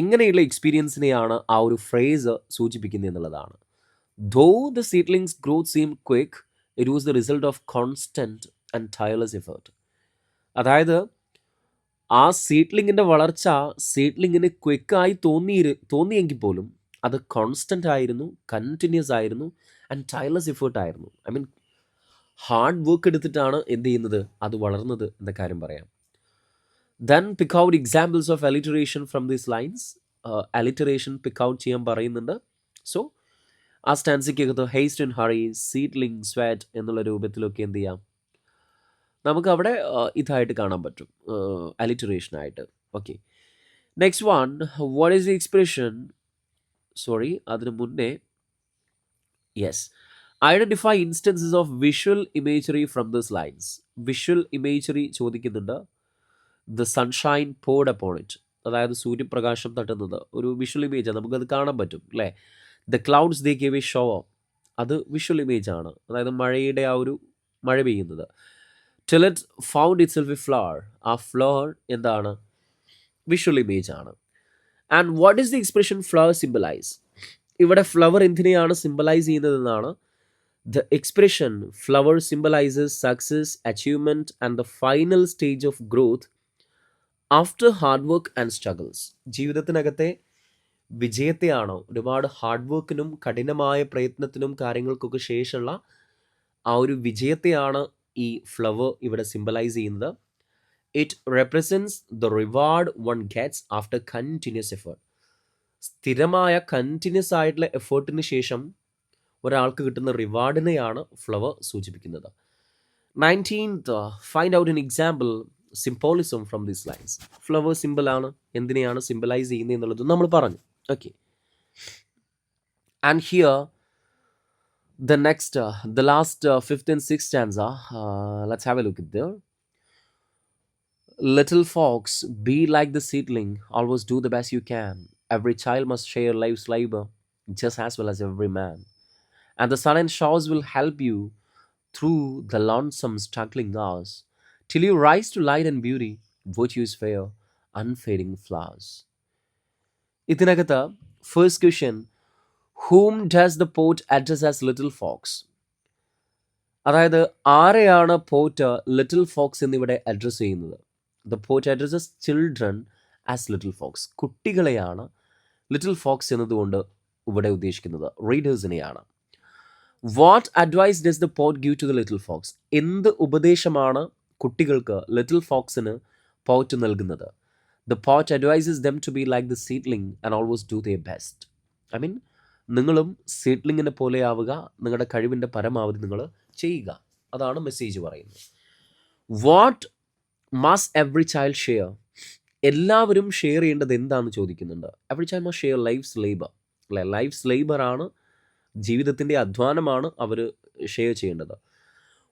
എങ്ങനെയുള്ള എക്സ്പീരിയൻസിനെയാണ് ആ ഒരു ഫ്രേസ് സൂചിപ്പിക്കുന്നത് എന്നുള്ളതാണ്. Though the seedling's growth seem quick, it was the result of constant and tireless effort. അതായത് ആ സീഡ്ലിങ്ങിൻ്റെ വളർച്ച സീഡ്ലിങ്ങിന് ക്വിക്കായി തോന്നിയെങ്കിൽ പോലും അത് കോൺസ്റ്റൻ്റ് ആയിരുന്നു, കണ്ടിന്യൂസ് ആയിരുന്നു ആൻഡ് ടയർലെസ് എഫേർട്ട് ആയിരുന്നു. ഐ മീൻ ഹാർഡ് വർക്ക് എടുത്തിട്ടാണ് എന്ത് ചെയ്യുന്നത്? അത് വളർന്നത് എന്ന കാര്യം പറയാം. Then pick out examples of alliteration from these lines. Alliteration pick out ചെയ്യാൻ പറയുന്നുണ്ട്. സോ ആ സ്റ്റാൻസിക്കകത്ത് haste and hurry, seedling, sweat എന്നുള്ള രൂപത്തിലൊക്കെ എന്ത് ചെയ്യാം? നമുക്ക് അവിടെ ഇതായിട്ട് കാണാൻ പറ്റും, അലിറ്ററേഷനായിട്ട്. Okay, next one, what is the expression? Sorry, അതിന് മുന്നേ yes, identify instances of visual imagery from this lines. Visual imagery ചോദിക്കുന്നുണ്ട്. The sunshine poured upon it, അതായത് സൂര്യപ്രകാശം തട്ടുന്നത് ഒരു വിഷ്വൽ ഇമേജാണ്, നമുക്കത് കാണാൻ പറ്റും അല്ലേ. The clouds they gave a show, അത് വിഷ്വൽ ഇമേജാണ്, അതായത് മഴയുടെ ആ ഒരു മഴ പെയ്യുന്നത്. Till it found itself a flower, ആ ഫ്ലവർ എന്താണ്? വിഷ്വൽ ഇമേജ് ആണ്. And what is the expression flower symbolize? ഇവിടെ ഫ്ലവർ എന്തിനെയാണ് സിംബലൈസ് ചെയ്യുന്നതെന്നാണ്. The expression flower symbolizes success, achievement and the final stage of growth after hard work and struggles. ജീവിതത്തിനകത്തെ വിജയത്തെയാണോ, ഒരുപാട് hard വർക്കിനും കഠിനമായ പ്രയത്നത്തിനും കാര്യങ്ങൾക്കൊക്കെ ശേഷമുള്ള ആ ഒരു വിജയത്തെയാണ് ഈ ഫ്ലവർ ഇവിടെ സിംബലൈസ് ചെയ്യുന്നത്. It represents the reward one gets after continuous effort. സ്ഥിരമായ കണ്ടിന്യൂസ് ആയിട്ടുള്ള എഫേർട്ടിന് ശേഷം ഒരാൾക്ക് കിട്ടുന്ന റിവാർഡിനെയാണ് ഫ്ലവർ സൂചിപ്പിക്കുന്നത്. 19th, find out an example symbolism from these lines. Flower സിമ്പിളാണ്, എന്തിനെയാണ് സിംബലൈസ് ചെയ്യുന്നത് എന്നുള്ളത് നമ്മൾ പറഞ്ഞു. Okay, and here the last fifth and sixth stanza. Let's have a look at there. Little fox, be like the seedling, always do the best you can. Every child must share life's labor just as well as every man. And the sun and showers will help you through the lonesome struggling hours till you rise to light and beauty, virtue is fair, unfading flowers. ഇതിനകത്ത് first question, whom does the poet address as little fox? അതായത് ആരെയാണ് poet little fox എന്നിവിടെ address ചെയ്യുന്നത്? The poet addresses children as little fox. കുട്ടികളെയാണ് little fox എന്നതുകൊണ്ട് ഇവിടെ ഉദ്ദേശിക്കുന്നത് റീഡേഴ്സിനെയാണ്. What advice does the poet give to the little fox? എന്ത് ഉപദേശമാണ് കുട്ടികൾക്ക് ലിറ്റിൽ ഫോക്സിന് പോറ്റ് നൽകുന്നത്? The poet advises them to be like the seedling and always do their best. I mean, നിങ്ങളും സീഡ്ലിങ്ങിനെ പോലെ ആവുക, നിങ്ങളുടെ കഴിവിൻ്റെ പരമാവധി നിങ്ങൾ ചെയ്യുക. അതാണ് മെസ്സേജ് പറയുന്നത്. What must every child share? എല്ലാവരും ഷെയർ ചെയ്യേണ്ടത് എന്താണെന്ന് ചോദിക്കുന്നുണ്ട്. Every child must share life's labour. അല്ലെ, ലൈഫ്സ് ലേബറാണ്, ജീവിതത്തിൻ്റെ അധ്വാനമാണ് അവർ ഷെയർ ചെയ്യേണ്ടത്.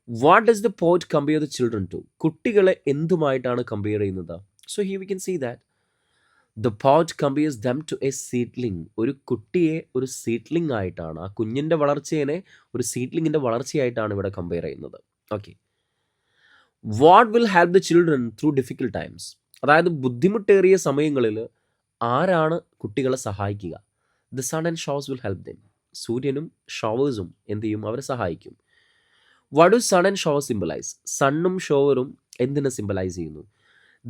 What does the poet compare the children to? കുട്ടികളെ എന്തുമായിട്ടാണ് കമ്പയർ ചെയ്യുന്നത്? So here we can see that the poet compares them to a seedling. ഒരു കുട്ടിയെ ഒരു സീഡ്ലിംഗ് ആയിട്ടാണ്, ആ കുഞ്ഞിൻ്റെ വളർച്ചയെ ഒരു സീഡ്ലിങ്ങിൻ്റെ വളർച്ചയായിട്ടാണ് ഇവിടെ കമ്പയർ ചെയ്യുന്നത്. Okay, what will help the children through difficult times? അതായത് ബുദ്ധിമുട്ടേറിയ സമയങ്ങളിൽ ആരാണ് കുട്ടികളെ സഹായിക്കുക? The sun and showers will help them. സൂര്യനും ഷോവേഴ്സും എന്ത് ചെയ്യും? അവരെ സഹായിക്കും. What do sun and shower symbolize? സണ്ണും ഷോവറും എന്തിനെ സിംബലൈസ് ചെയ്യുന്നു?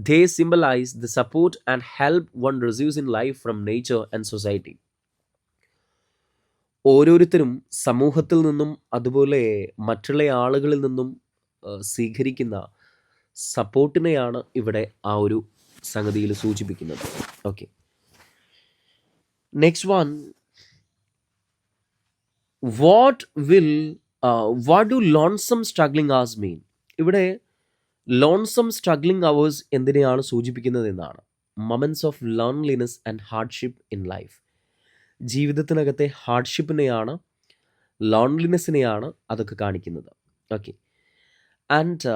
They symbolize the support and help one receives in life from nature and society. ഓരോരുത്തരും സമൂഹത്തിൽ നിന്നും അതുപോലെ മറ്റുള്ള ആളുകളിൽ നിന്നും സ്വീകരിക്കുന്ന സപ്പോർട്ടിനെയാണ് ഇവിടെ ആ ഒരു സംഗതിയിൽ സൂചിപ്പിക്കുന്നത്. Okay, next one, what do lonesome struggling hours mean? ഇവിടെ ലോൺസം സ്ട്രഗ്ലിംഗ് അവേഴ്സ് എന്തിനെയാണ് സൂചിപ്പിക്കുന്നത് എന്നാണ്. Moments of loneliness and hardship in life. ജീവിതത്തിനകത്തെ ഹാർഡ്ഷിപ്പിനെയാണ്, ലോൺലിനെസ്സിനെയാണ് അതൊക്കെ കാണിക്കുന്നത്. Okay, and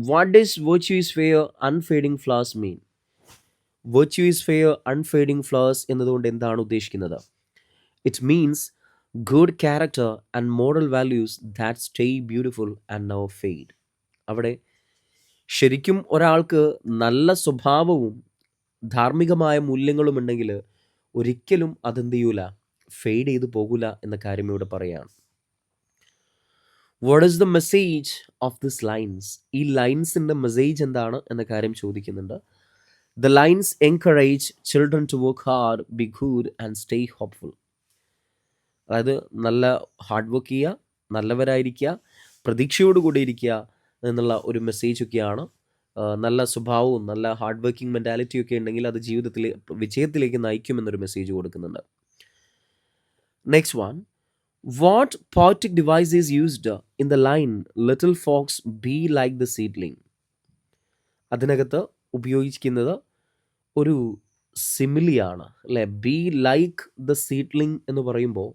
what is virtue is fair unfading flowers mean? Virtue is fair unfading flowers എന്നതുകൊണ്ട് എന്താണ് ഉദ്ദേശിക്കുന്നത്? It means good character and moral values that stay beautiful and never fade. അവിടെ ശരിക്കും ഒരാൾക്ക് നല്ല സ്വഭാവവും ധാർമ്മികമായ മൂല്യങ്ങളും ഉണ്ടെങ്കിൽ ഒരിക്കലും അതെന്ത് ചെയ്യൂല, ഫെയ്ഡ് ചെയ്ത് പോകൂല എന്ന കാര്യം ഇവിടെ പറയുകയാണ്. What is the message of this lines? ഈ ലൈൻസിൻ്റെ മെസ്സേജ് എന്താണ് എന്ന കാര്യം ചോദിക്കുന്നുണ്ട്. The lines encourage children to work hard, be good and stay hopeful. അതായത് നല്ല ഹാർഡ് വർക്ക് ചെയ്യുക, നല്ലവരായിരിക്കുക, പ്രതീക്ഷയോടുകൂടി ഇരിക്കുക എന്നുള്ള ഒരു മെസ്സേജൊക്കെയാണ്. നല്ല സ്വഭാവവും നല്ല ഹാർഡ് വർക്കിംഗ് മെൻറ്റാലിറ്റിയൊക്കെ ഉണ്ടെങ്കിൽ അത് ജീവിതത്തിൽ വിജയത്തിലേക്ക് നയിക്കുമെന്നൊരു മെസ്സേജ് കൊടുക്കുന്നുണ്ട്. Next one, what poetic device is used in the line little folks be like the seedling? അതിനകത്ത് ഉപയോഗിക്കുന്നത് ഒരു സിമിലിയാണ്, അല്ലേ? ബി ലൈക്ക് ദ സീഡ്ലിംഗ് എന്ന് പറയുമ്പോൾ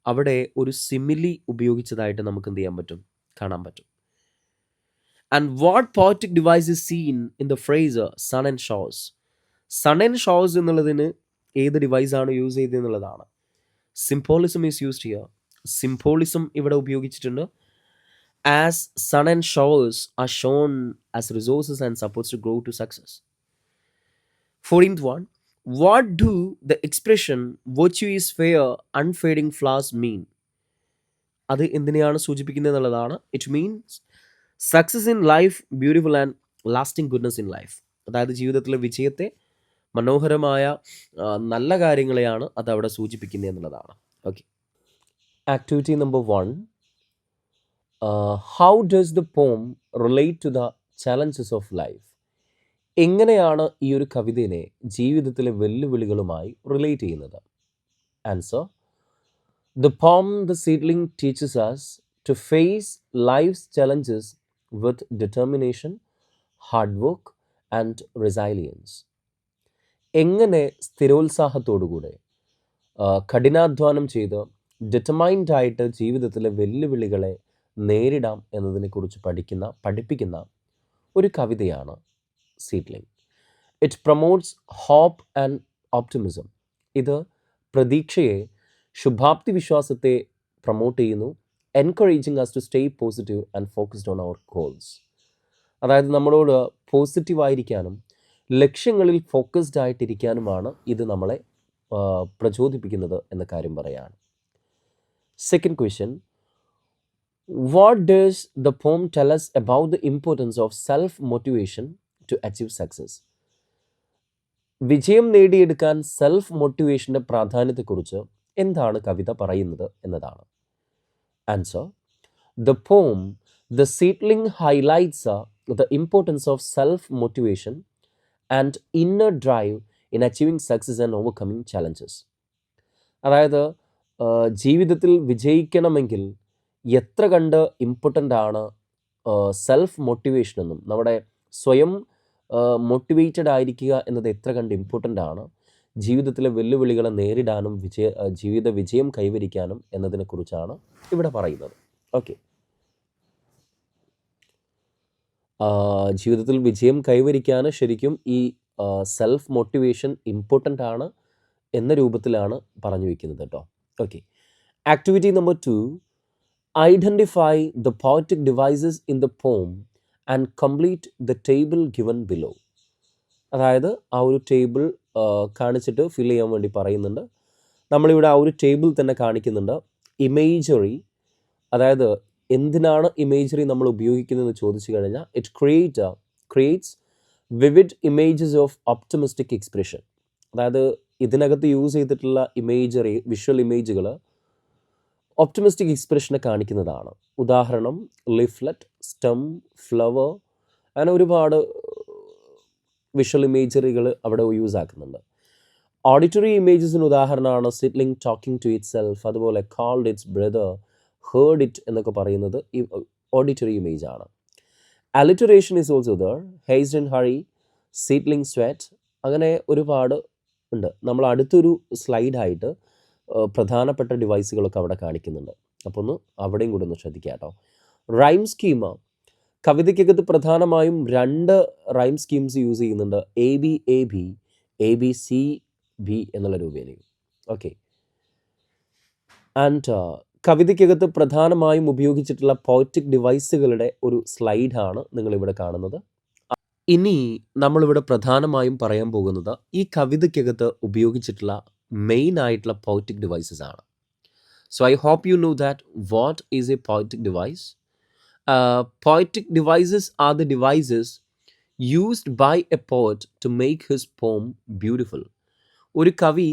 അവിടെ ഒരു സിമിലി ഉപയോഗിച്ചതായിട്ട് നമുക്ക് എന്ത് ചെയ്യാൻ പറ്റും? കാണാൻ പറ്റും. And what poetic device is seen in the phrase sun and showers? Sun and showers എന്നുള്ളതിന് ഏത് ഡിവൈസാണ് യൂസ് ചെയ്തത് എന്നുള്ളതാണ്. Symbolism is used here. Symbolism ഇവിടെ ഉപയോഗിച്ചിട്ടുണ്ട്. As sun and showers are shown as resources and supports to grow to success. 14th one, what do the expression virtue is fair unfading flowers mean? അത് എന്തിനെയാണ് സൂചിപ്പിക്കുന്നത് എന്നുള്ളതാണ്. It means success in life, beautiful and lasting goodness in life. അതായത് ജീവിതത്തിലെ വിജയത്തെ, മനോഹരമായ നല്ല കാര്യങ്ങളെയാണ് അത് അവിടെ സൂചിപ്പിക്കുന്നത് എന്നുള്ളതാണ്. Okay. Activity number 1, how does the poem relate to the challenges of life? എങ്ങനെയാണ് ഈ ഒരു കവിതയെ ജീവിതത്തിലെ വെല്ലുവിളികളുമായി റിലേറ്റ് ചെയ്യുന്നത്? Answer: The poem The Seedling teaches us to face life's challenges with determination, hard work, and resilience. എങ്ങനെ സ്ഥിരോത്സാഹത്തോടുകൂടെ കഠിനാധ്വാനം ചെയ്ത് ഡിറ്റർമൈൻഡ് ആയിട്ട് ജീവിതത്തിലെ വെല്ലുവിളികളെ നേരിടാം എന്നതിനെക്കുറിച്ച് പഠിപ്പിക്കുന്ന ഒരു കവിതയാണ് seedling. It promotes hope and optimism. ഇത് പ്രതീക്ഷയെ, ശുഭാപ്തി വിശ്വാസത്തെ പ്രൊമോട്ട് ചെയ്യുന്നു. Encouraging us to stay positive and focused on our goals. അതായത് നമ്മളോട് പോസിറ്റീവായിരിക്കാനും ലക്ഷ്യങ്ങളിൽ ഫോക്കസ്ഡ് ആയിട്ടിരിക്കാനുമാണ് ഇത് നമ്മളെ പ്രചോദിപ്പിക്കുന്നത് എന്ന കാര്യം പറയാണ്. Second question, what does the poem tell us about the importance of self motivation to achieve success? വിജയം നേടിയെടുക്കാൻ സെൽഫ് മോട്ടിവേഷൻ്റെ പ്രാധാന്യത്തെക്കുറിച്ച് എന്താണ് കവിത പറയുന്നത് എന്നതാണ്. Answer: the poem the seedling highlights the importance of self motivation and inner drive in achieving success and overcoming challenges. അതായത് ജീവിതത്തിൽ വിജയിക്കണമെങ്കിൽ എത്ര കണ്ട് ഇമ്പോർട്ടൻ്റ് ആണ് സെൽഫ് മോട്ടിവേഷൻ എന്നും നമ്മുടെ സ്വയം മോട്ടിവേറ്റഡ് ആയിരിക്കുക എന്നത് എത്ര കണ്ട് ഇമ്പോർട്ടൻ്റ് ആണ് ജീവിതത്തിലെ വെല്ലുവിളികളെ നേരിടാനും ജീവിത വിജയം കൈവരിക്കാനും എന്നതിനെക്കുറിച്ചാണ് ഇവിടെ പറയുന്നത്. ഓക്കെ. ജീവിതത്തിൽ വിജയം കൈവരിക്കാൻ ശരിക്കും ഈ സെൽഫ് മോട്ടിവേഷൻ ഇമ്പോർട്ടൻ്റ് ആണ് എന്ന രൂപത്തിലാണ് പറഞ്ഞു വയ്ക്കുന്നത് കേട്ടോ. Okay. Activity number 2, identify the poetic devices in the poem and complete the table given below. അതായത് ആ ഒരു ടേബിൾ കാണിച്ചിട്ട് ഫിൽ ചെയ്യാൻ വേണ്ടി പറയുന്നുണ്ട്. നമ്മളിവിടെ ആ ഒരു ടേബിൾ തന്നെ കാണിക്കുന്നുണ്ട്. ഇമേജറി, അതായത് എന്തിനാണ് ഇമേജറി നമ്മൾ ഉപയോഗിക്കുന്നതെന്ന് ചോദിച്ചു കഴിഞ്ഞാൽ it creates vivid images of optimistic expression. അതായത് ഇതിനകത്ത് യൂസ് ചെയ്തിട്ടുള്ള ഇമേജറി, വിഷ്വൽ ഇമേജുകൾ ഒപ്റ്റമിസ്റ്റിക് എക്സ്പ്രഷനെ കാണിക്കുന്നതാണ്. ഉദാഹരണം ലിഫ്ലെറ്റ്, സ്റ്റം, ഫ്ലവർ, അങ്ങനെ ഒരുപാട് വിഷ്വൽ ഇമേജറികൾ അവിടെ യൂസ് ആക്കുന്നുണ്ട്. ഓഡിറ്ററി ഇമേജസിന് ഉദാഹരണമാണ് seedling talking to itself, അതുപോലെ called its brother, heard it എന്നൊക്കെ പറയുന്നത് ഈ ഓഡിറ്ററി ഇമേജ് ആണ്. Alliteration is also there, haste and hurry, seedling sweat, അങ്ങനെ ഒരുപാട് ഉണ്ട്. നമ്മൾ അടുത്തൊരു സ്ലൈഡായിട്ട് പ്രധാനപ്പെട്ട ഡിവൈസുകളൊക്കെ അവിടെ കാണിക്കുന്നുണ്ട്. അപ്പോൾ ഒന്ന് അവിടെയും കൂടെ ഒന്ന് ശ്രദ്ധിക്കാം കേട്ടോ. റൈം സ്കീമ, കവിതയ്ക്കകത്ത് പ്രധാനമായും 2 റൈം സ്കീംസ് യൂസ് ചെയ്യുന്നുണ്ട്. AB AB, ABC B എന്നുള്ള രൂപേണയും. ഓക്കെ. ആൻഡ് കവിതയ്ക്കകത്ത് പ്രധാനമായും ഉപയോഗിച്ചിട്ടുള്ള പോയറ്റിക് ഡിവൈസുകളുടെ ഒരു സ്ലൈഡാണ് നിങ്ങളിവിടെ കാണുന്നത്. ഇനി നമ്മളിവിടെ പ്രധാനമായും പറയാൻ പോകുന്നത് ഈ കവിതയ്ക്കകത്ത് ഉപയോഗിച്ചിട്ടുള്ള മെയിൻ ആയിട്ടുള്ള പോയറ്റിക് ഡിവൈസസ് ആണ്. So I hope you know that what is a poetic device. Poetic devices are the devices used by a poet to make his poem beautiful. ഒരു കവി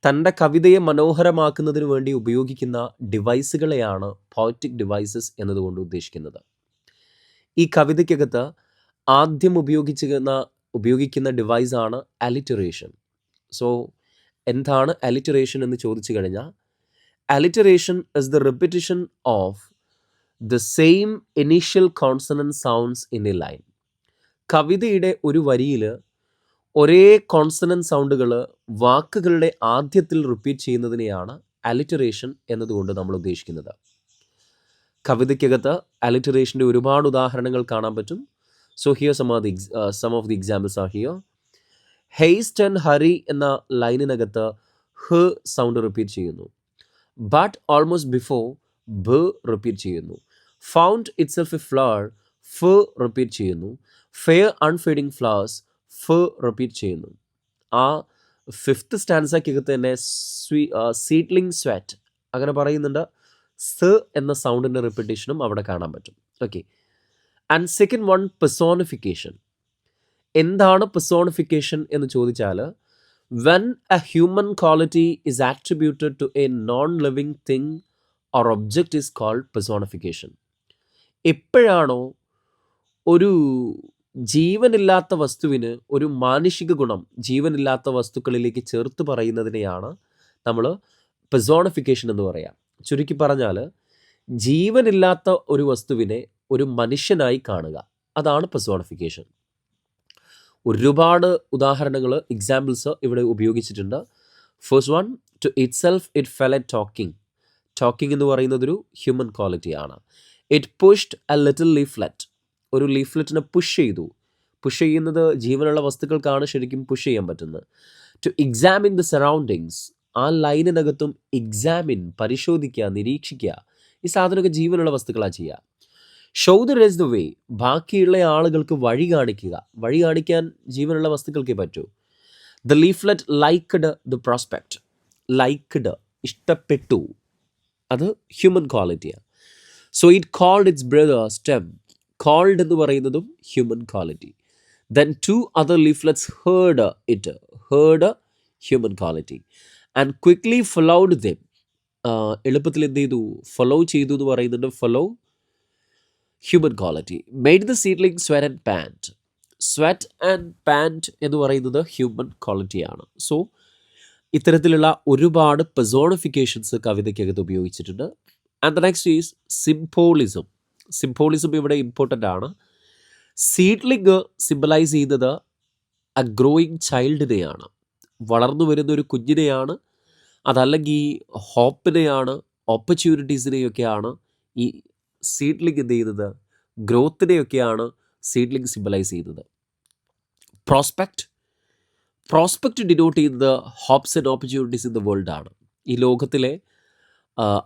തൻ്റെ കവിതയെ മനോഹരമാക്കുന്നതിന് വേണ്ടി ഉപയോഗിക്കുന്ന ഡിവൈസുകളെയാണ് പോയറ്റിക് ഡിവൈസസ് എന്നതുകൊണ്ട് ഉദ്ദേശിക്കുന്നത്. ഈ കവിതയ്ക്കകത്ത് ആദ്യം ഉപയോഗിക്കുന്ന ഡിവൈസാണ് അലിറ്ററേഷൻ. സോ എന്താണ് അലിറ്ററേഷൻ എന്ന് ചോദിച്ചു കഴിഞ്ഞാൽ, alliteration is the repetition of the same initial consonant sounds in a line. കവിതയുടെ ഒരു വരിയിൽ ഒരേ കോൺസണൻറ്റ് സൗണ്ടുകൾ വാക്കുകളുടെ ആദ്യത്തിൽ റിപ്പീറ്റ് ചെയ്യുന്നതിനെയാണ് അലിറ്ററേഷൻ എന്നതുകൊണ്ട് നമ്മൾ ഉദ്ദേശിക്കുന്നത്. കവിതയ്ക്കകത്ത് അലിറ്ററേഷൻ്റെ ഒരുപാട് ഉദാഹരണങ്ങൾ കാണാൻ പറ്റും. So here some of the examples are here. Haste and hurry എന്ന ലൈനിനകത്ത് ഹ് സൗണ്ട് റിപ്പീറ്റ് ചെയ്യുന്നു. But almost before b repeat ചെയ്യുന്നു. Found itself a flower, f repeat ചെയ്യുന്നു. Fair unfading flowers, f repeat ചെയ്യുന്നു. ആ 5th സ്റ്റാൻസയ്ക്കകത്ത് തന്നെ seedling sweat അങ്ങനെ പറയുന്നുണ്ട്. സ് എന്ന സൗണ്ടിൻ്റെ റിപ്പീറ്റേഷനും അവിടെ കാണാൻ പറ്റും. Okay. And second one, personification. എന്താണ് പെർസോണിഫിക്കേഷൻ എന്ന് ചോദിച്ചാൽ, when a human quality is attributed to a non living thing or object is called personification. എപ്പോഴാണോ ഒരു ജീവനില്ലാത്ത വസ്തുവിന് ഒരു മാനുഷിക ഗുണം ജീവനില്ലാത്ത വസ്തുക്കളിലേക്ക് ചേർത്ത് പറയുന്നതിനെയാണ് നമ്മൾ പെർസോണിഫിക്കേഷൻ എന്ന് പറയാം. ചുരുക്കി പറഞ്ഞാൽ, ജീവനില്ലാത്ത ഒരു വസ്തുവിനെ ഒരു മനുഷ്യനായി കാണുക, അതാണ് പെർസോണിഫിക്കേഷൻ. ഒരുപാട് ഉദാഹരണങ്ങൾ, എക്സാമ്പിൾസ് ഇവിടെ ഉപയോഗിച്ചിട്ടുണ്ട്. First one, to itself it fell a talking. Talking എന്ന് പറയുന്നതൊരു ഹ്യൂമൻ ക്വാളിറ്റിയാണ്. It pushed a little leaflet. ഒരു ലീഫ്ലെറ്റിനെ പുഷ് ചെയ്തു. പുഷ് ചെയ്യുന്നത് ജീവനുള്ള വസ്തുക്കൾക്കാണ് ശരിക്കും പുഷ് ചെയ്യാൻ പറ്റുന്നത്. To examine the surroundings. ആ ലൈനിനകത്തും എക്സാമിൻ, പരിശോധിക്കുക, നിരീക്ഷിക്കുക. ഈ സാധനമൊക്കെ ജീവനുള്ള വസ്തുക്കളാണ് ചെയ്യുക. Show the rest the way. ബാക്കിയുള്ള ആളുകൾക്ക് വഴി കാണിക്കുക. വഴി കാണിക്കാൻ ജീവനുള്ള വസ്തുക്കൾക്കേ പറ്റൂ. The leaflet liked the prospect. Liked, ഇഷ്ടപ്പെട്ടു, അത് ഹ്യൂമൻ ക്വാളിറ്റിയാണ്. So it called its brother stem. Called എന്ന് പറയുന്നതും human quality. Then 2 other leaflets heard it. heard human quality. And quickly followed them. എളുപ്പത്തിൽ എന്ത് ചെയ്തു? ഫോളോ ചെയ്തു എന്ന് പറയുന്നുണ്ട്. Follow human quality. Made the seedling sweat and pant. Sweat and pant എന്ന് പറയുന്നത് ഹ്യൂമൻ ക്വാളിറ്റിയാണ്. സോ ഇത്തരത്തിലുള്ള ഒരുപാട് പെർസോണിഫിക്കേഷൻസ് കവിതയ്ക്കകത്ത് ഉപയോഗിച്ചിട്ടുണ്ട്. And the next is symbolism. Symbolism ഇവിടെ ഇമ്പോർട്ടൻ്റ് ആണ്. സീഡ്ലിംഗ് സിംബലൈസ് ചെയ്യുന്നത് എ ഗ്രോയിങ് ചൈൽഡിനെയാണ്, വളർന്നു വരുന്ന ഒരു കുഞ്ഞിനെയാണ്. അതല്ലെങ്കിൽ ഹോപ്പിനെയാണ്, ഓപ്പർച്യൂണിറ്റീസിനെയൊക്കെയാണ് ഈ സീഡ്ലിംഗ് എന്ത് ചെയ്യുന്നത്? ഗ്രോത്തിനെയൊക്കെയാണ് സീഡ്ലിംഗ് സിംബലൈസ് ചെയ്യുന്നത്. പ്രോസ്പെക്റ്റ് ഡിനോട്ട് ചെയ്യുന്നത് hopes and opportunities in the world ആണ്. ഈ ലോകത്തിലെ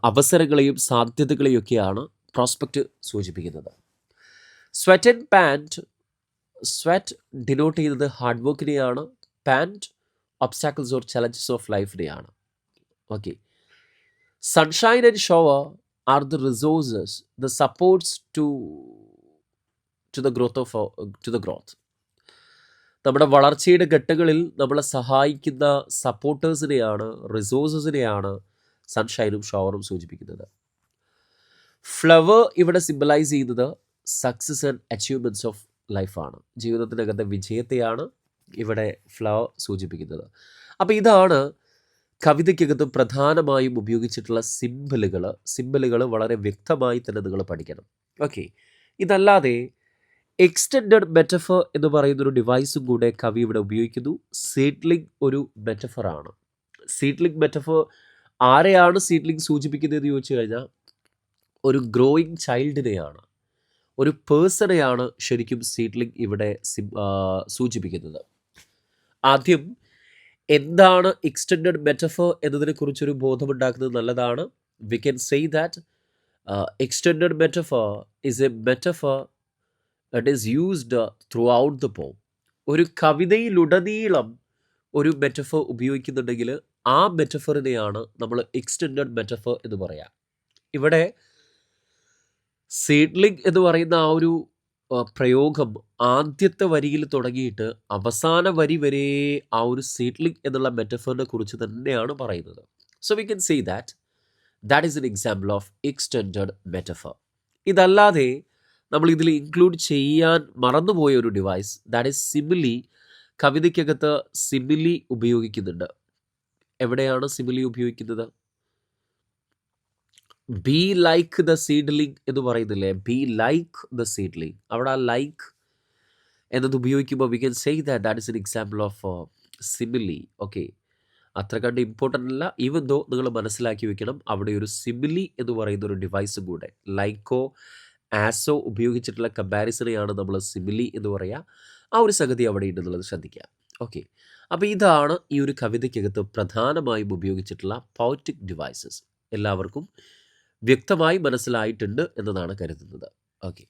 അവസരങ്ങളെയും സാധ്യതകളെയൊക്കെയാണ് പ്രോസ്പെക്റ്റ് സൂചിപ്പിക്കുന്നത്. Sweat and pant. Sweat denote ചെയ്യുന്നത് ഹാർഡ് വർക്കിനെയാണ്. Pant obstacles or challenges of ലൈഫിനെയാണ്. Okay. Sunshine and shower are the resources, the supports to the growth. നമ്മുടെ വളർച്ചയുടെ ഘട്ടങ്ങളിൽ നമ്മളെ സഹായിക്കുന്ന സപ്പോർട്ടേഴ്സിനെയാണ്, റിസോഴ്സസിനെയാണ് സൺഷൈനും ഷവറും സൂചിപ്പിക്കുന്നത്. ഫ്ലവർ ഇവിടെ സിംബലൈസ് ചെയ്യുന്നത് സക്സസ് ആൻഡ് അച്ചീവ്മെൻറ്റ്സ് ഓഫ് ലൈഫാണ്. ജീവിതത്തിനകത്തെ വിജയത്തെയാണ് ഇവിടെ ഫ്ലവർ സൂചിപ്പിക്കുന്നത്. അപ്പോൾ ഇതാണ് കവിതയ്ക്കകത്ത് പ്രധാനമായും ഉപയോഗിച്ചിട്ടുള്ള സിംബലുകൾ വളരെ വ്യക്തമായി തന്നെ നിങ്ങൾ പഠിക്കണം. ഓക്കെ. ഇതല്ലാതെ എക്സ്റ്റെൻഡഡ് മെറ്റഫർ എന്ന് പറയുന്നൊരു ഡിവൈസും കൂടെ കവി ഇവിടെ ഉപയോഗിക്കുന്നു. സീഡ്ലിംഗ് ഒരു മെറ്റഫറാണ്. സീഡ്ലിംഗ് മെറ്റഫർ ആരെയാണ് സീഡ്ലിംഗ് സൂചിപ്പിക്കുന്നതെന്ന് ചോദിച്ചു കഴിഞ്ഞാൽ, ഒരു ഗ്രോയിങ് ചൈൽഡിനെയാണ്, ഒരു പേഴ്സണെയാണ് ശരിക്കും സീഡ്ലിംഗ് ഇവിടെ സൂചിപ്പിക്കുന്നത്. ആദ്യം എന്താണ് എക്സ്റ്റെൻഡഡ് മെറ്റഫർ എന്നതിനെക്കുറിച്ചൊരു ബോധമുണ്ടാക്കുന്നത് നല്ലതാണ്. V can say that extended metaphor is A metaphor that is used through out the poem. ഒരു കവിതയിലുടനീളം ഒരു മെറ്റഫർ ഉപയോഗിക്കുന്നുണ്ടെങ്കിൽ ആ മെറ്റഫറിനെയാണ് നമ്മൾ എക്സ്റ്റെൻഡഡ് മെറ്റഫർ എന്ന് പറയാം. ഇവിടെ സീഡ്ലിംഗ് എന്ന് പറയുന്ന ആ ഒരു പ്രയോഗം ആദ്യത്തെ വരിയിൽ തുടങ്ങിയിട്ട് അവസാന വരി വരെ ആ ഒരു സീഡ്ലിംഗ് എന്നുള്ള മെറ്റഫറിനെ കുറിച്ച് തന്നെയാണ് പറയുന്നത്. So we can say that is an example of extended metaphor. ഇതല്ലാതെ നമ്മൾ ഇതിൽ ഇൻക്ലൂഡ് ചെയ്യാൻ മറന്നുപോയ ഒരു ഡിവൈസ്, ദാറ്റ് ഈസ് സിമിലി. കവിതയ്ക്കകത്ത് സിമിലി ഉപയോഗിക്കുന്നുണ്ട്. എവിടെയാണ് സിമിലി ഉപയോഗിക്കുന്നത്? ബി ലൈക്ക് ദ സീഡ്ലിംഗ് എന്ന് പറയുന്നില്ലേ? B like the seedling. അവിടെ ആ ലൈക്ക് എന്നത് ഉപയോഗിക്കുമ്പോൾ V can say that is an example of simile. Okay. അത്ര കണ്ട് ഇമ്പോർട്ടൻ്റ് അല്ല, ഈവൻ ദോ നിങ്ങൾ മനസ്സിലാക്കി വെക്കണം അവിടെ ഒരു സിമിലി എന്ന് പറയുന്ന ഒരു ഡിവൈസും കൂടെ, ലൈക്കോ ആസോ ഉപയോഗിച്ചിട്ടുള്ള കമ്പാരിസണെയാണ് നമ്മൾ സിമിലി എന്ന് പറയുക. ആ ഒരു സംഗതി അവിടെ ഉണ്ടെന്നുള്ളത് ശ്രദ്ധിക്കുക. ഓക്കെ. അപ്പോൾ ഇതാണ് ഈ ഒരു കവിതയ്ക്കകത്ത് പ്രധാനമായും ഉപയോഗിച്ചിട്ടുള്ള പോയറ്റിക് ഡിവൈസസ്. എല്ലാവർക്കും വ്യക്തമായി മനസ്സിലായിട്ടുണ്ട് എന്നതാണ് കരുതുന്നത്. ഓക്കെ.